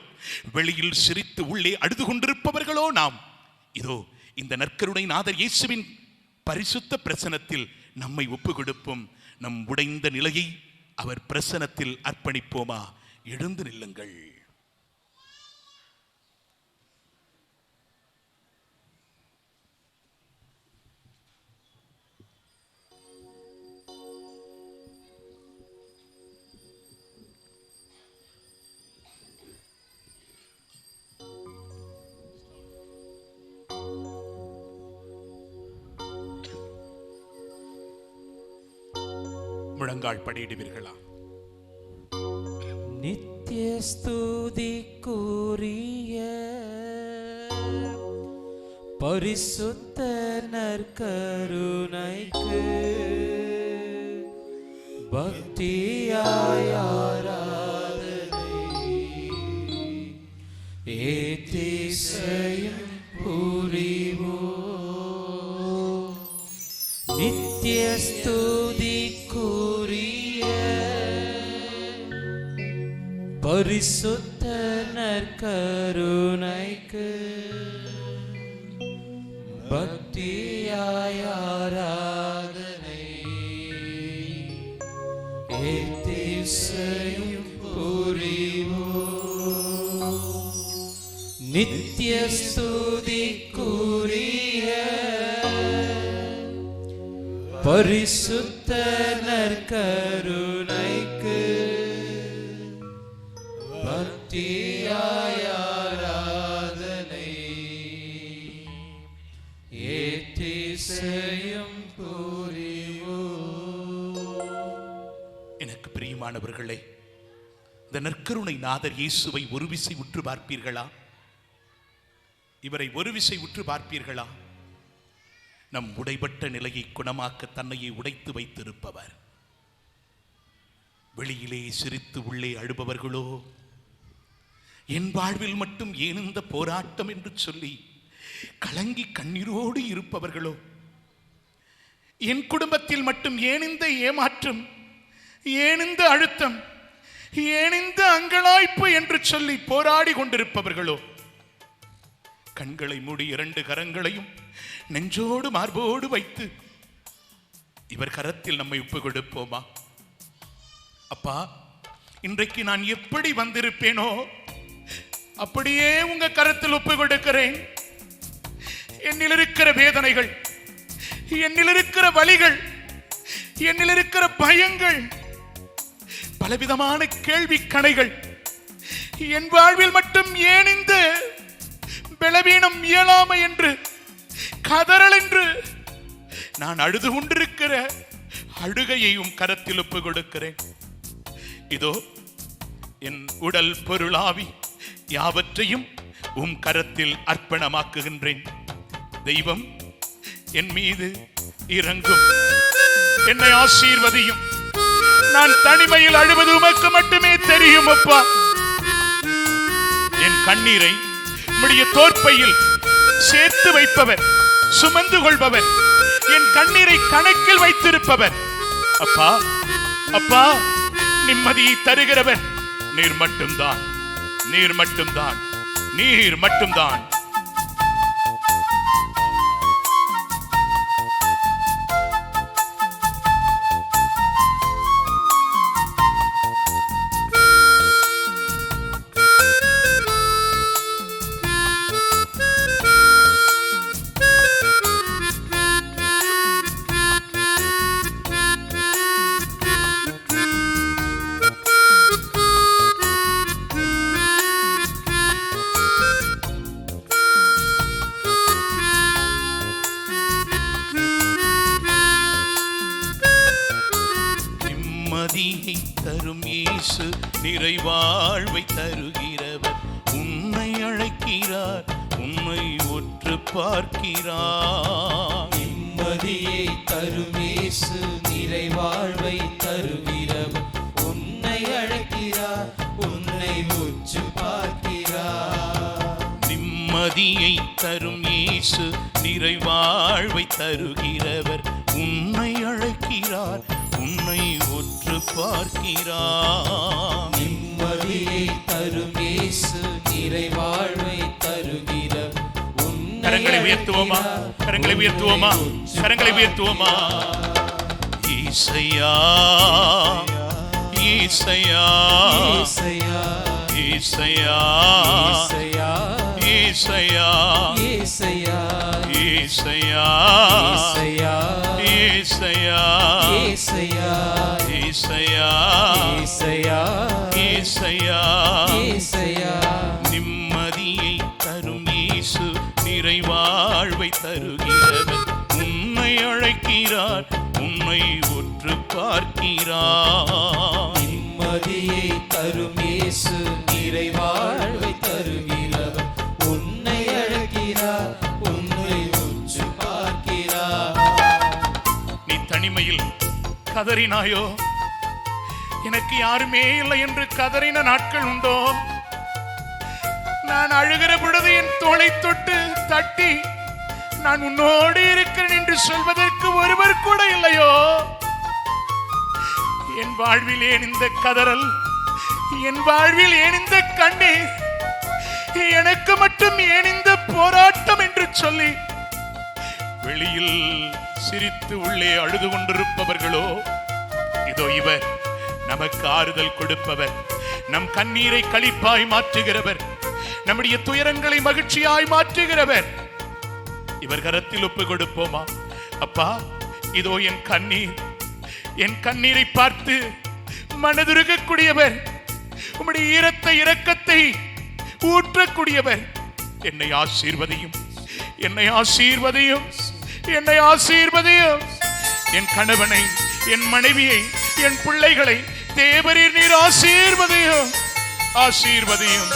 வெளியில் சிரித்து உள்ளே அழுது கொண்டிருப்பவர்களோ, நாம் இதோ இந்த நற்கருணை நாதர் இயேசுவின் பரிசுத்த பிரசனத்தில் நம்மை ஒப்பு கொடுப்போம். நம் உடைந்த நிலையை அவர் பிரசனத்தில் அர்ப்பணிப்போமா? எழுந்து நில்லுங்கள். முழங்கால் படியிடுவீர்களா? நித்திய ஸ்துதிக்குரிய பரிசுத்த நற்கருணைக்கு பக்தியாய் ஆராதனை ஏத்திசையும் புரிவோம். நித்திய ஸ்துதிக்குரிய பரிசுத்த நற்கருணைக்கு பக்தியாய் ஆராதனை ஏத்திசையும் புரிவோம். நித்திய ஸ்துதிக்குரிய பரிசுத்த நற்கருணைக்கு பக்தியாய் ஆராதனை ஏத்திசையும் புரிவோம். எனக்கு பிரியமானவர்களே, இந்த நற்கருணை நாதர் இயேசுவை ஒரு விசை உற்று பார்ப்பீர்களா? இவரை ஒரு விசை உற்று பார்ப்பீர்களா? நம் உடைபட்ட நிலையை குணமாக்க தன்னையை உடைத்து வைத்திருப்பவர். வெளியிலே சிரித்து உள்ளே அழுபவர்களோ, என் வாழ்வில் மட்டும் ஏன் இந்த போராட்டம் என்று சொல்லி கலங்கி கண்ணீரோடு இருப்பவர்களோ, என் குடும்பத்தில் மட்டும் ஏன் இந்த ஏமாற்றம், ஏன் இந்த அழுத்தம், ஏன் இந்த அங்கலாய்ப்பு என்று சொல்லி போராடி கொண்டிருப்பவர்களோ, கண்களை மூடி 2 கரங்களையும் நெஞ்சோடு மார்போடு வைத்து இவர் கரத்தில் நம்மை ஒப்பு கொடுப்போமா? அப்பா, இன்றைக்கு நான் எப்படி வந்திருப்பேனோ அப்படியே உங்க கரத்தில் ஒப்பு கொடுக்கிறேன். என்னில் இருக்கிற வேதனைகள், என்னில் இருக்கிற வலிகள், என்னில் இருக்கிற பயங்கள், பலவிதமான கேள்வி கணைகள், என் வாழ்வில் மட்டும் ஏன் இந்த பலவீனம், இயலாமை என்று, கதறல் என்று நான் அழுது கொண்டிருக்கிற அழுகையையும் கரத்தில் ஒப்பு கொடுக்கிறேன். இதோ என் உடல் பொருளாவி யாவற்றையும் உம் கரத்தில் அர்ப்பணமாக்குகின்றேன். தெய்வம் என் மீது இறங்கும், என்னை ஆசீர்வதியும். நான் தனிமையில் அழுவது உமக்கு மட்டுமே தெரியும் அப்பா. என் கண்ணீரை உம்முடைய தோற்பையில் சேர்த்து வைப்பவர், சுமந்து கொள்பவர், என் கண்ணீரை கணக்கில் வைத்திருப்பவர் அப்பா. அப்பா, நிம்மதியை தருகிறவர் நீர் மட்டும்தான், நீர் மட்டும்தான், நீர் மட்டும்தான். நிம்மதியை தரும் இயேசு நிறைவாழ்வை தருகிறவர் உன்னை அழைக்கிறார், உன்னை ஒற்று பார்க்கிறார். நிம்மதியை தரும் இயேசு நிறைவாழ்வை தருகிறவர் உன்னை அழைக்கிறார், உன்னை உற்று பார்க்கிறார். நிம்மதியை தரும் இயேசு நிறைவாழ்வை தருகிறவர் உன்னை அழைக்கிறார், உன்னை ஒற்று பார்க்கிறார். நிம்மதியை தரும் இயேசு நிறைவாழ்வை தருகிறவர் உன்னை கரங்களை உயர்த்துவோமா? கரங்களை உயர்த்துவோமா? கரங்களை உயர்த்துவோமா? ஈசையா, ஈசையா, ஈசையா, ஈசையா, ஈசையா, ஈசையா, ஈசையா, ஈசையா, ஈசையா, ஈசையா, ஈசையா, ஈசையா, ஈசையா, ஈசையா, ஈசையா. நிம்மதியை தரும் இயேசு நிறைவாழ்வை தருகிறவர் உன்னை அழைக்கிறார், உன்னை ஒற்று பார்க்கிறார். நிம்மதியை தரும் இயேசு நிறைவாழ்வை தருகிறவர் உன்னை அழைக்கிறார், உன்னை உற்று பார்க்கிறார். நீ தனிமையில் கதறினாயோ, எனக்கு யாருமே இல்லை என்று கதறின நாட்கள் உண்டோ? நான் அழுகிற பொழுது என் தோளை தொட்டு தட்டி நான் உன்னோடு இருக்கிறேன் என்று சொல்வதற்கு ஒருவர் கூட இல்லையோ? என் வாழ்வில் ஏன் இந்த கதறல், என் வாழ்வில் ஏன் இந்த கண்ணீர், எனக்கு மட்டும் ஏன் இந்த போராட்டம் என்று சொல்லி வெளியில் சிரித்து உள்ளே அழுது கொண்டிருப்பவர்களோ, இதோ இவர் நமக்கு ஆறுதல் கொடுப்பவர், நம் கண்ணீரை களிப்பாய் மாற்றுகிறவர், நம்முடைய துயரங்களை மகிழ்ச்சியாய் மாற்றுகிறவர். இவர் கரத்தில் ஒப்பு கொடுப்போமா? அப்பா, இதோ என் கண்ணீர், என் கண்ணீரை பார்த்து மனதுருகக்கூடியவர், உம்முடைய ஈரத்தை இரக்கத்தை ஊற்றக்கூடியவர். என்னை ஆசீர்வதியும், என்னை ஆசீர்வதியும், என்னை ஆசீர்வதியும். என் கணவனை, என் மனைவியை, என் பிள்ளைகளை தேவரீர் நீர் ஆசீர்வதியும், ஆசீர்வதியும்.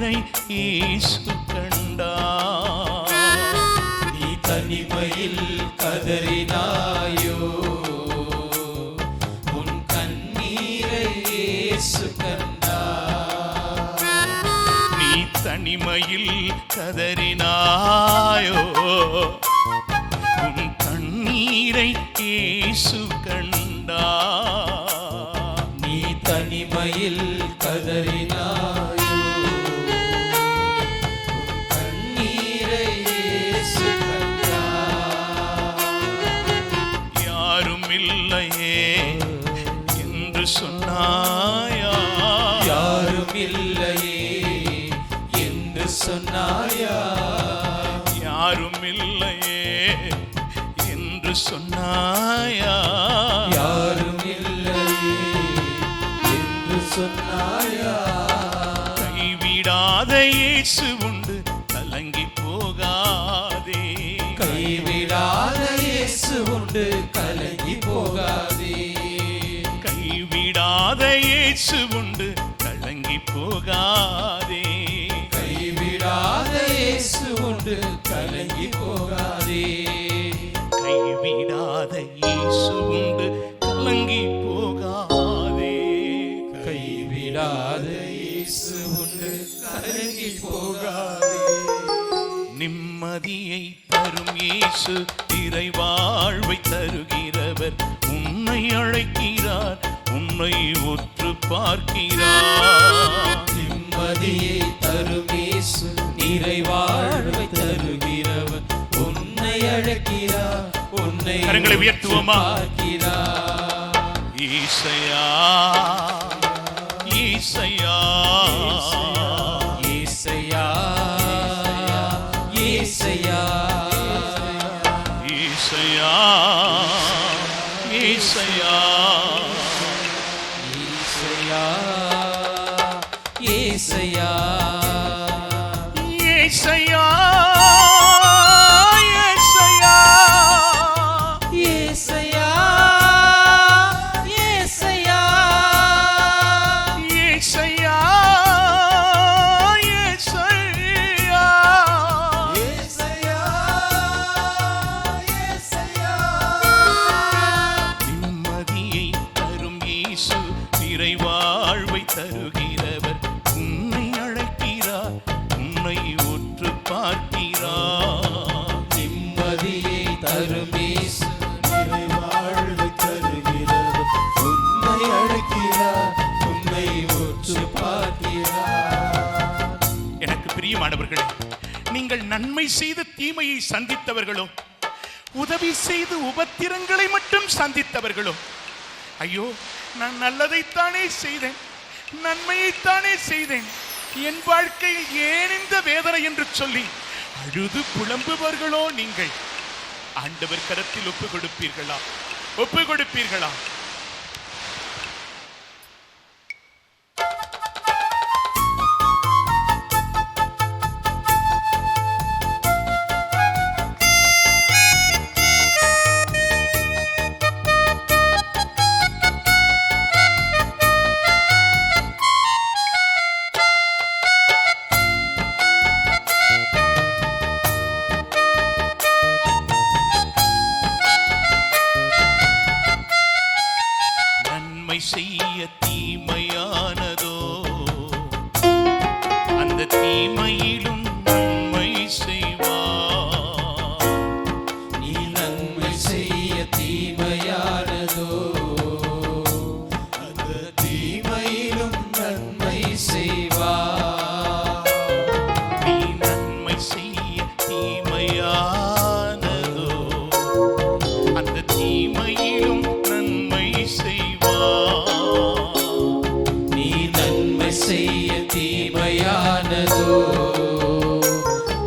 கண்ணீரை இயேசு கண்டார். நீ தனிமையில் கதறினாயோ, உன் கண்ணீரை இயேசு கண்டார். நீ தனிமையில் கதறினாயோ, உன் கண்ணீரை இயேசு கண்டார். நீ தனிமையில் கதறினாயோ, கண்ணீரை இயேசு கண்டார். யாரும் இல்லையே என்று சொன்னாயா, யாரும் இல்லையே என்று சொன்னாயா, யாரும் இல்லையே என்று சொன்னாயா, யாரும் இல்லையே என்று சொன்னாயா. கைவிடாத இயேசு உண்டு கலங்கி போகாதே, கைவிடாத இயேசு உண்டு கலங்கி போகாதே, கைவிடாத இயேசு உண்டு கலங்கி போகாதே, கைவிடாத இயேசு உண்டு கலங்கி போகாதே, கைவிடாத இயேசு உண்டு கலங்கி போகாதே. கைவிடாத இயேசு உண்டு கலங்கி போகாதே. நிம்மதியை தரும் இயேசு இறைவாழ்வை தருகிறவர், உன்னை அழைக்கிறார், உன்னை உற்று பார்க்கிறார். நிம்மதியை தரும் இயேசு நிறைவாழ்வை தருகிறவர், உன்னை அழைக்கிறார், உன்னை கரங்களை உயர்த்துவோமா? பார்க்கிறார். ஈசையா ஈசையா இயேசையா, இயேசையா, ஈசையா ஈசையா இயேசையா, இயேசையா, ஈசையா ஈசையா இயேசையா, இயேசையா, ஈசையா ஈசையா இயேசையா, இயேசையா. நிம்மதியை தரும் இயேசு நிறைவாழ்வை தருகிறவர், உன்னை அழைக்கிறார், உன்னை உற்று பார்க்கிறார். நிம்மதியை தரும் இயேசு நிறைவாழ்வை தருகிறவர், உன்னை அழைக்கிறார், உன்னை உற்று பார்க்கிறார். எனக்கு பிரியமானவர்களே, நீங்கள் நன்மை செய்து தீமையை சந்தித்தவர்களோ, உதவி செய்து உபத்திரங்களை மட்டும் சந்தித்தவர்களோ, ஐயோ நான் நல்லதைத்தானே செய்தேன், நன்மையைத்தானே செய்தேன், என் வாழ்க்கையில் ஏன் இந்த வேதனை என்று சொல்லி அழுது புலம்புவர்களோ, நீங்கள் ஆண்டவர் கரத்தில் ஒப்பு கொடுப்பீர்களா? ஒப்பு கொடுப்பீர்களா? நன்மை செய்ய தீமையானதோ, அந்த தீமையிலும் நன்மை செய்வார். நீ நன்மை செய்ய தீமையானதோ, அந்த தீமையிலும் நன்மை செய்வார். நீ நன்மை செய்ய தீமையானதோ, அந்த தீமையிலும் நன்மை செய்வார். நீ நன்மை செய்ய தீமையானதோ,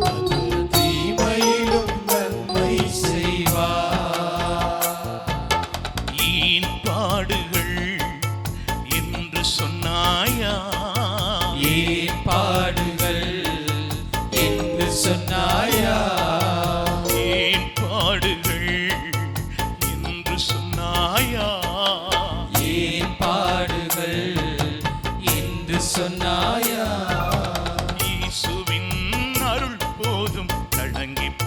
அந்த தீமையிலும் நன்மை செய்வார். ஈன் பாடுகள் என்று சொன்னாயா, ஏன் பாடுகள் என்று சொன்னாயா, ஏன் பாடுகள் என்று சொன்னாயா, ஏன் பாடுகள் என்று சொன்னாயா,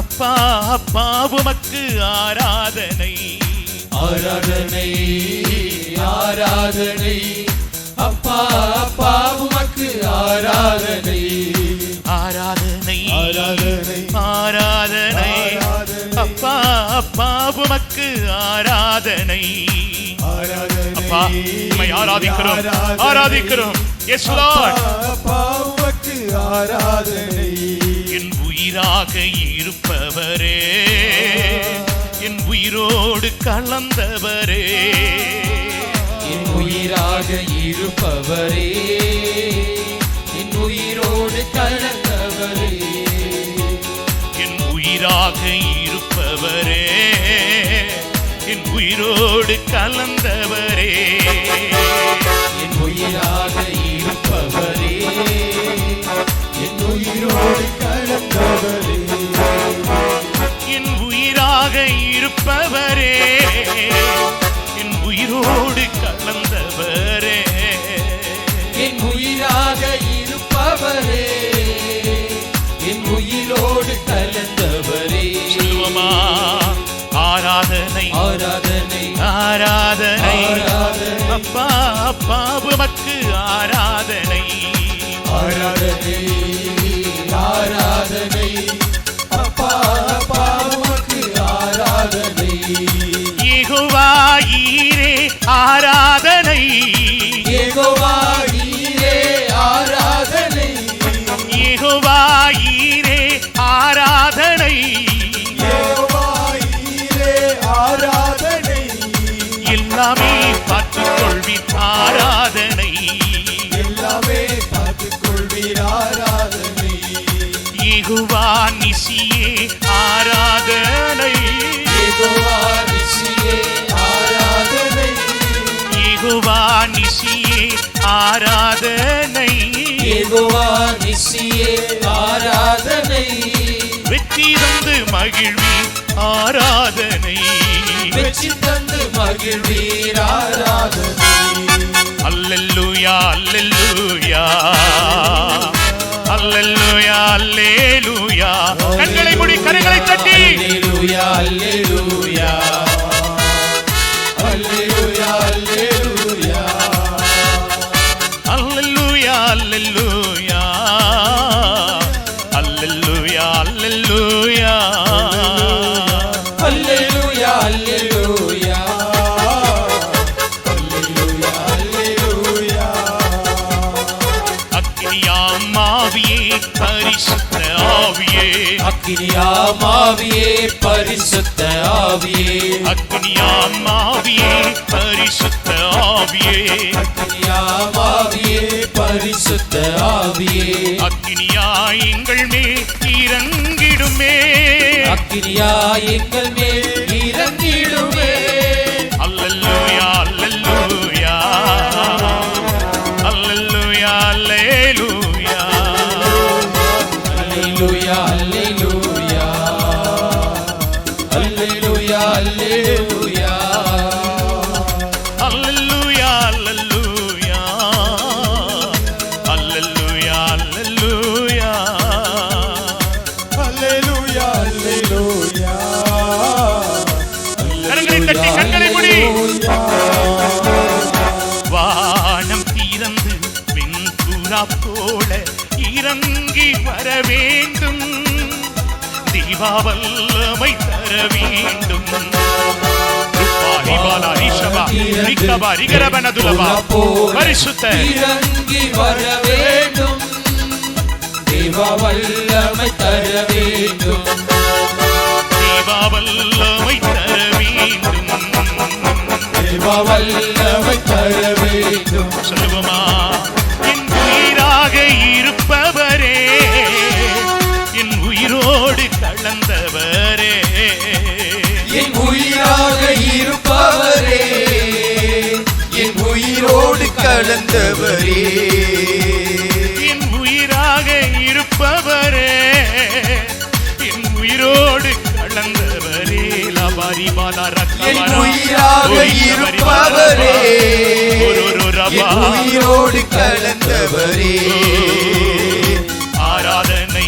அப்பா அப்பா உமக்கு ஆராதனை ஆராதனை ஆராதனை அப்பா அப்பா உமக்கு ஆராதனை ஆராதனை ஆராதனை ஆராதனை அப்பா அப்பா உமக்கு ஆராதனை அப்பா உம்மை ஆராதிக்கிறோம் ஆராதிக்கிறோம் எஸ் லார்ட் அப்பா உமக்கு ஆராதனை என் உயிராக இருப்பவரே என் உயிரோடு கலந்தவரே என் உயிராக இருப்பவரே என் உயிரோடு கலந்தவரே என் உயிராக இருப்பவரே என் உயிரோடு கலந்தவரே என் உயிராக இருப்பவரே என் உயிரோடு கலந்தவரே என் உயிராக இருப்பவரே என் உயிரோடு கலந்தவரே என் உயிராக இருப்பவரே என் உயிரோடு கலந்தவரே சொல்லுவோமா ஆராதனை ஆராதனை ஆராதனை ஆராதனை அப்பா அப்பா உமக்கு ஆராதனை ஆராதனை ஆராதனை அப்பா அப்பா உமக்கு ஆராதனை யெகோவா ஈரே ஆராதனை யெகோவா ஈரே ஆராதனை யெகோவா ஈரே ஆராதனை யெகோவா ஈரே ஆராதனை எல்லாமே பார்த்துக் கொள்வீர் ஆராதனை எல்லாமே பார்த்துக் கொள்வீர் ஆராதனை யெகோவா நிசியே ஆராதனை யெகோவா நிசியே ஆராதனை யெகோவா நிசியே ஆராதனை யெகோவா நிசியே ஆராதனை வெற்றி தந்து மகிழ்வீர் ஆராதனை வெற்றி தந்து மகிழ்வீர் ஆராதனை அல்லேலூயா அல்லேலூயா அல்லேலூயா அல்லேலூயா கண்களை மூடி கரங்களை தட்டி அல்லேலூயா அல்லேலூயா அல்லேலூயா அல்லேலூயா அல்லேலூயா அல்லேலூயா அல்லேலூயா அல்லேலூயா அல்லேலூயா அல்லேலூயா அல்லேலூயா அல்லேலூயா அக்கினியாம் ஆவியே பரிசுத்த ஆவியே அக்கினியாம் ஆவியே பரிசுத்த ஆவியே அக்கினியாம் ஆவியே பரிசுத்த ஆவியே அக்கினியாம் ஆவியே பரிசுத்த ஆவியே அக்கினியா எங்கள் மேல் இறங்கிடுமே அக்கினியா எங்கள் மேல் இறங்கிடுமே அல்லேலூயா அல்லேலூயா அல்லேலூயா அல்லேலூயா அல்லேலூயா அல்லேலூயா அல்லேலூயா அல்லேலூயா அல்லேலூயா அல்லேலூயா அல்லேலூயா அல்லேலூயா அல்லேலூயா அல்லேலூயா கரங்களை தட்டி கண்களை மூடி வானம் திறந்து வெண்புறா போல இறங்கி வர வேண்டும் தீபாவல்லமை தர வேண்டும் பரிசுத்த இறங்கி வர வேண்டும் தேவ வல்லமை தர வேண்டும் தீபாவல்லமை தர வேண்டும் தேவ வல்லமை தர வேண்டும் சொல்லுவோமா என் உயிராக இருப்பவரே என் உயிரோடு கலந்தவரே என் உயிராக இருப்பவரே என் உயிரோடு கலந்தவரே என் உயிராக இருப்பவரே என் உயிரோடு கலந்தவரே லபாரி பாலா என் உயிராக இருப்பவரே என் உயிரோடு கலந்தவரே ஆராதனை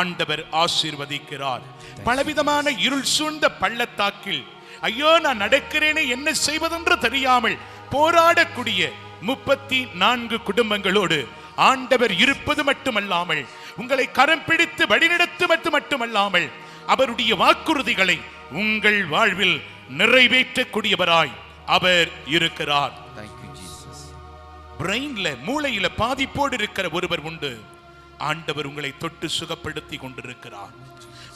ஆண்டவர் ஆசீர்வதிக்கிறார். பலவிதமான இருள் சூழ்ந்த பள்ளத்தாக்கில் ஐயோ நான் நடக்கிறேனே என்ன செய்வதென்று தெரியாமல் போராடக்கூடிய 34 குடும்பங்களோடு ஆண்டவர் இருப்பது மட்டுமல்லாமல் உங்களை கரம் பிடித்து வழிநடத்துவது மட்டுமல்லாமல் அவருடைய வாக்குறுதிகளை உங்கள் வாழ்வில் நிறைவேற்றக்கூடியவராய் அவர் இருக்கிறார். பிரெயின்ல மூளையில பாதிப்போடு இருக்கிற ஒருவர் உண்டு. ஆண்டவர் உங்களை தொட்டு சுகப்படுத்தி கொண்டிருக்கிறார்.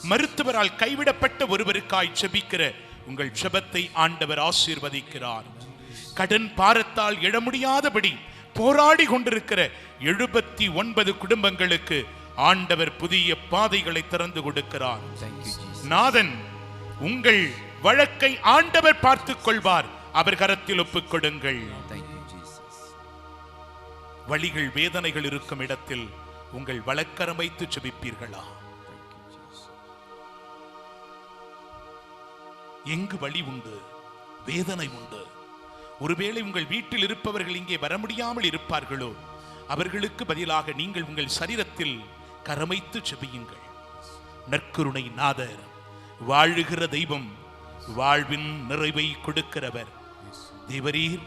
மருத்துவரால் கைவிடப்பட்ட ஒருவருக்காய் ஜெபிக்கிற உங்கள் ஜெபத்தை ஆண்டவர் ஆசீர்வதிக்கிறார். கடன் பாரத்தால் எழ முடியாதபடி போராடி கொண்டிருக்கிற 79 குடும்பங்களுக்கு ஆண்டவர் புதிய பாதைகளை திறந்து கொடுக்கிறார். நாதன் உங்கள் வழக்கை ஆண்டவர் பார்த்துக் கொள்வார். அவர் கரத்தில் ஒப்புக் கொடுங்கள். வலிகள் வேதனைகள் இருக்கும் இடத்தில் உங்கள் வழக்கரம் வைத்து ஜெபிப்பீர்களா? எங்கு வலி உண்டு, வேதனை உண்டு, ஒருவேளை உங்கள் வீட்டில் இருப்பவர்கள் இங்கே வர முடியாமல் இருப்பார்களோ அவர்களுக்கு பதிலாக நீங்கள் உங்கள் சரீரத்தில் கரமைத்து ஜெபியுங்கள். நற்கருணை நாதர், வாழுகிற தெய்வம், வாழ்வின் நிறைவை கொடுக்கிறவர். தேவரீர்,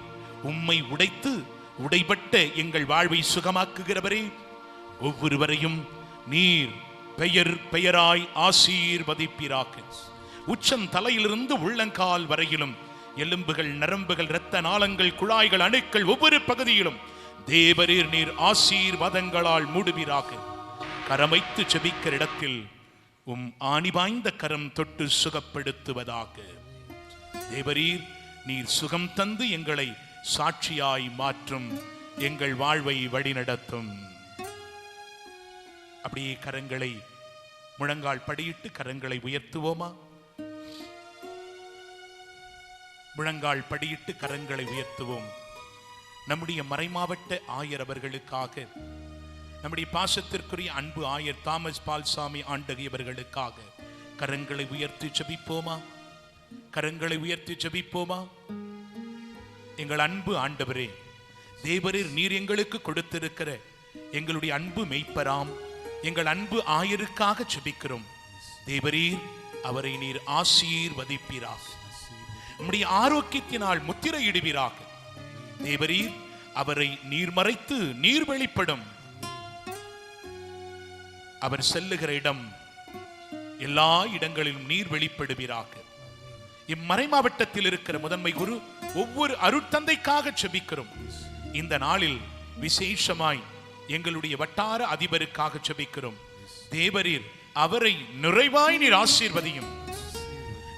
உம்மை உடைத்து உடைபட்ட எங்கள் வாழ்வை சுகமாக்குகிறவரே, ஒவ்வொருவரையும் நீர் பெயர் பெயராய் ஆசீர்வதிப்பீராக. உச்சம் தலையிலிருந்து உள்ளங்கால் வரையிலும் எலும்புகள், நரம்புகள், இரத்த நாளங்கள், குழாய்கள், அணுக்கள் ஒவ்வொரு பகுதியிலும் தேவரீர் நீர் ஆசீர்வாதங்களால் மூடுவீராக. கரமைத்து ஜெபிக்கிற இடத்தில் உம் ஆணிபாய்ந்த கரம் தொட்டு சுகப்படுத்துவதாக. தேவரீர் நீர் சுகம் தந்து எங்களை சாட்சியாய் மாற்றும், எங்கள் வாழ்வை வழிநடத்தும். அப்படியே கரங்களை முழங்கால் படியிட்டு கரங்களை உயர்த்துவோமா? முழங்கால் படியிட்டு கரங்களை உயர்த்துவோம். நம்முடைய மறைமாவட்ட ஆயர் அவர்களுக்காக, நம்முடைய பாசத்திற்குரிய அன்பு ஆயர் தாமஸ் பால்சாமி ஆண்டகியவர்களுக்காக கரங்களை உயர்த்தி ஜெபிப்போமா? கரங்களை உயர்த்தி ஜெபிப்போமா? எங்கள் அன்பு ஆண்டவரே, தேவரீர் நீர் எங்களுக்கு கொடுத்திருக்கிற எங்களுடைய அன்பு மெய்ப்பராம் எங்கள் அன்பு ஆயருக்காக ஜெபிக்கிறோம். தேவரீர் அவரை நீர் ஆசீர்வதிப்பீராக. நம்முடைய ஆரோக்கியத்தினால் முத்திரையிடுவீராக. தேவரீர் அவரை நீர் மறைத்து நீர் வெளிப்படும். அவர் செல்லுகிற இடம் எல்லா இடங்களிலும் நீர் வெளிப்படுவீராக. இம்மறை மாவட்டத்தில் இருக்கிற முதன்மை குரு ஒவ்வொரு அருட்தந்தைக்காக ஜெபிக்கிறோம். இந்த நாளில் விசேஷமாய் எங்களுடைய வட்டார அதிபருக்காக ஜெபிக்கிறோம். தேவரீர் அவரை நிறைவாய் நீர் ஆசீர்வதியும்,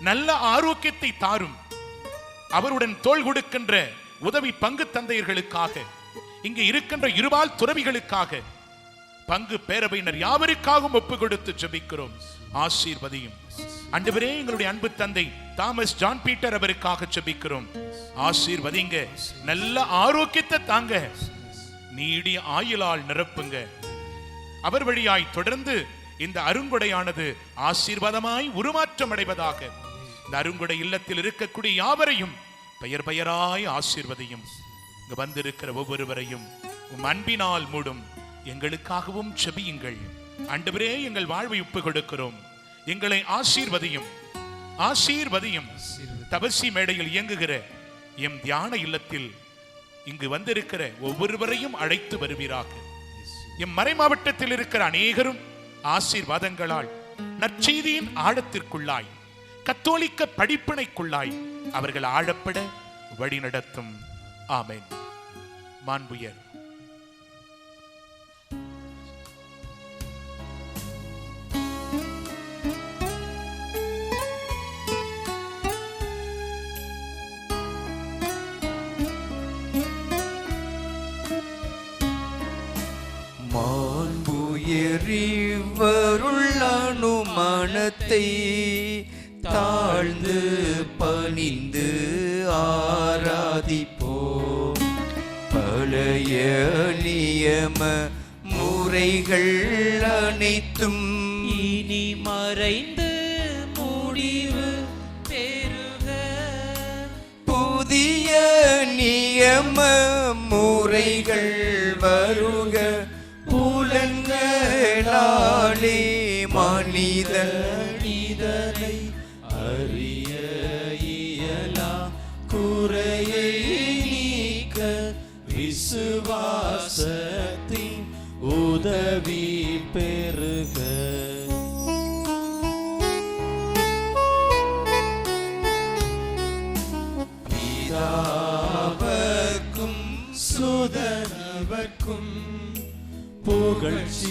நல்ல ஆரோக்கியத்தை தாரும். அவருடன் தோள் கொடுக்கின்ற உதவி பங்கு தந்தையர்களுக்காக, இங்கே இருக்கின்ற இருபால் துறவிகளுக்காக, பங்கு பேரவையினர் யாவருக்காகவும் ஒப்பு கொடுத்து ஜெபிக்கிறோம். ஆசீர்வதியும். ஆண்டவரே, எங்களுடைய அன்பு தந்தை தாமஸ் ஜான் பீட்டர் அவருக்காக ஜெபிக்கிறோம். ஆசீர்வதிங்க, நல்ல ஆரோக்கியத்தை தாங்க, நீடிய ஆயுளால் நிரப்புங்க. அவர் வழியாய் தொடர்ந்து இந்த அருங்கொடையானது ஆசீர்வாதமாய் உருமாற்றம் அடைவதாக. இந்த அருங்கொடை இல்லத்தில் இருக்கக்கூடிய யாவரையும் பெயர் பெயராய் ஆசீர்வதியும். இங்கு வந்திருக்கிற ஒவ்வொருவரையும் உம் அன்பினால் மூடும். எங்களுக்காகவும் ஜெபியுங்கள். ஆண்டவரே, எங்கள் வாழ்வை ஒப்பு கொடுக்கிறோம். எங்களை ஆசீர்வதியும், ஆசீர்வதியும். தபசி மேடையில் இயங்குகிற எம் தியான இல்லத்தில் இங்கு வந்திருக்கிற ஒவ்வொருவரையும் அழைத்து வருவீராக. எம் மறை மாவட்டத்தில் இருக்கிற அநேகரும் ஆசீர்வாதங்களால் நற்செய்தியின் ஆழத்திற்குள்ளாய், கத்தோலிக்க படிப்பினைக்குள்ளாய் அவர்கள் ஆழப்பட வழி நடத்தும். ஆமென். மாண்புயர் மாண்புயரிவருள் அனுமானத்தை தாழ்ந்து பணிந்து ஆராதிப்போம். பழைய நியம முறைகள் அனைத்தும் இனி மறைந்து முடிவு பெறுக. புதிய நியம முறைகள் வருக. புலன்களாலே இதனை அறிய இயலா குறையை நீக்க விசுவாசத்தின் உதவி பெருக. பிதாவர்க்கும் சுதனவர்க்கும் புகழ்ச்சியோடு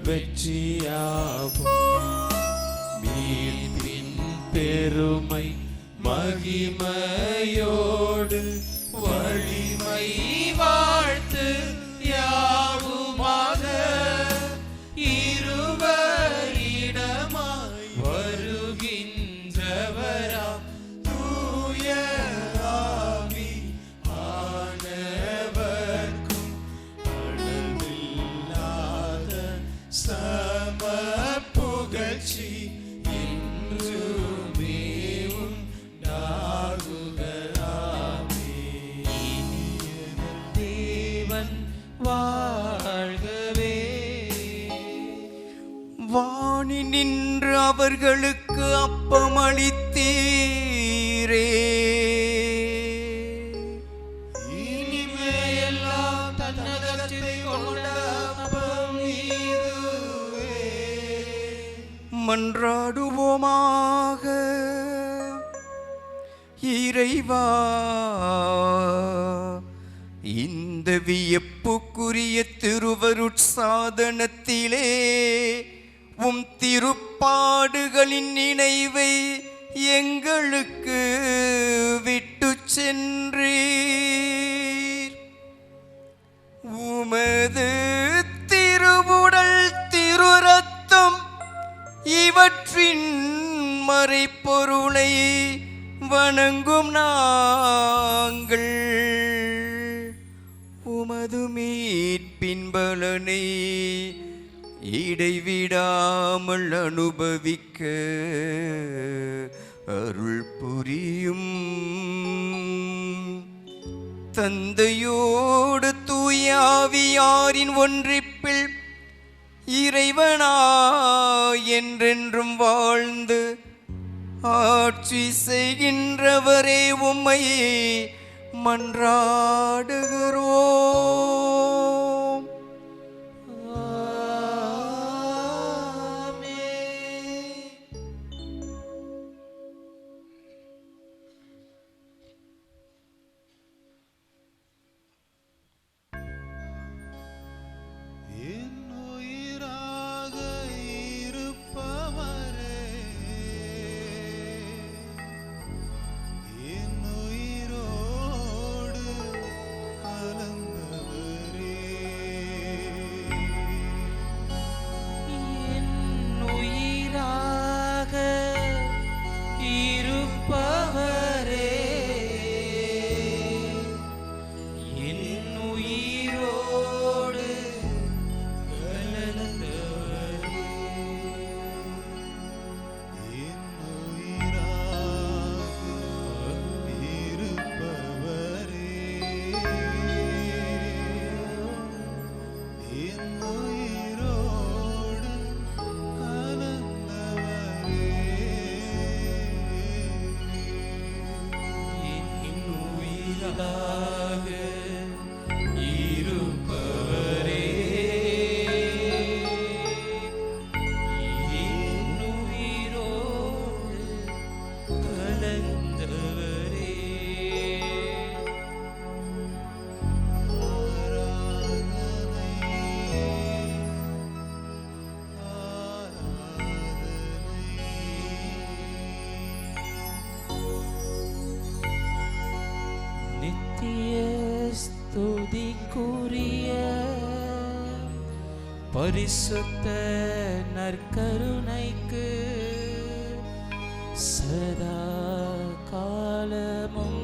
வெற்றியாகும். மீட்பின் பெருமை மகிமையோடு வலிமை வாழ்த்து யாவுமாக இருவரிடமாய் வருகின்றவரா தூய ஆவி ஆனவர்க்கும் அளவில்லாத சம புகழ்ச்சி என்றுமே உண்டாகுகளாமே. தேவன் வாழ்கவே. வாணி நின்று அவர்களுக்கு அப்பமளித்தீரே, இனிமையெல்லாம் தன்னகத்தை கொண்ட அப்பம் இதுவே. மன்றாடுவோமாக. இறைவா, இந்த வியப்புக்குரிய திருவருட்சாதனத்திலே உம் திருப்பாடுகளின் நினைவை எங்களுக்கு விட்டு சென்றீர். உமது திருவுடல் திருரத்தம் இவற்றின் மறைப்பொருளை வணங்கும் நாங்கள் உமது மீட்பின் பலனை இடைவிடாமல் அனுபவிக்க அருள் புரியும். தந்தையோடு தூய ஆவியாரின் ஒன்றிப்பில் இறைவனா என்றென்றும் வாழ்ந்து ஆட்சி செய்கின்றவரே உம்மை மன்றாடுகிறோம். ஸ்துதிக்குரிய பரிசுத்த நற்கருணைக்கு சதா காலமும்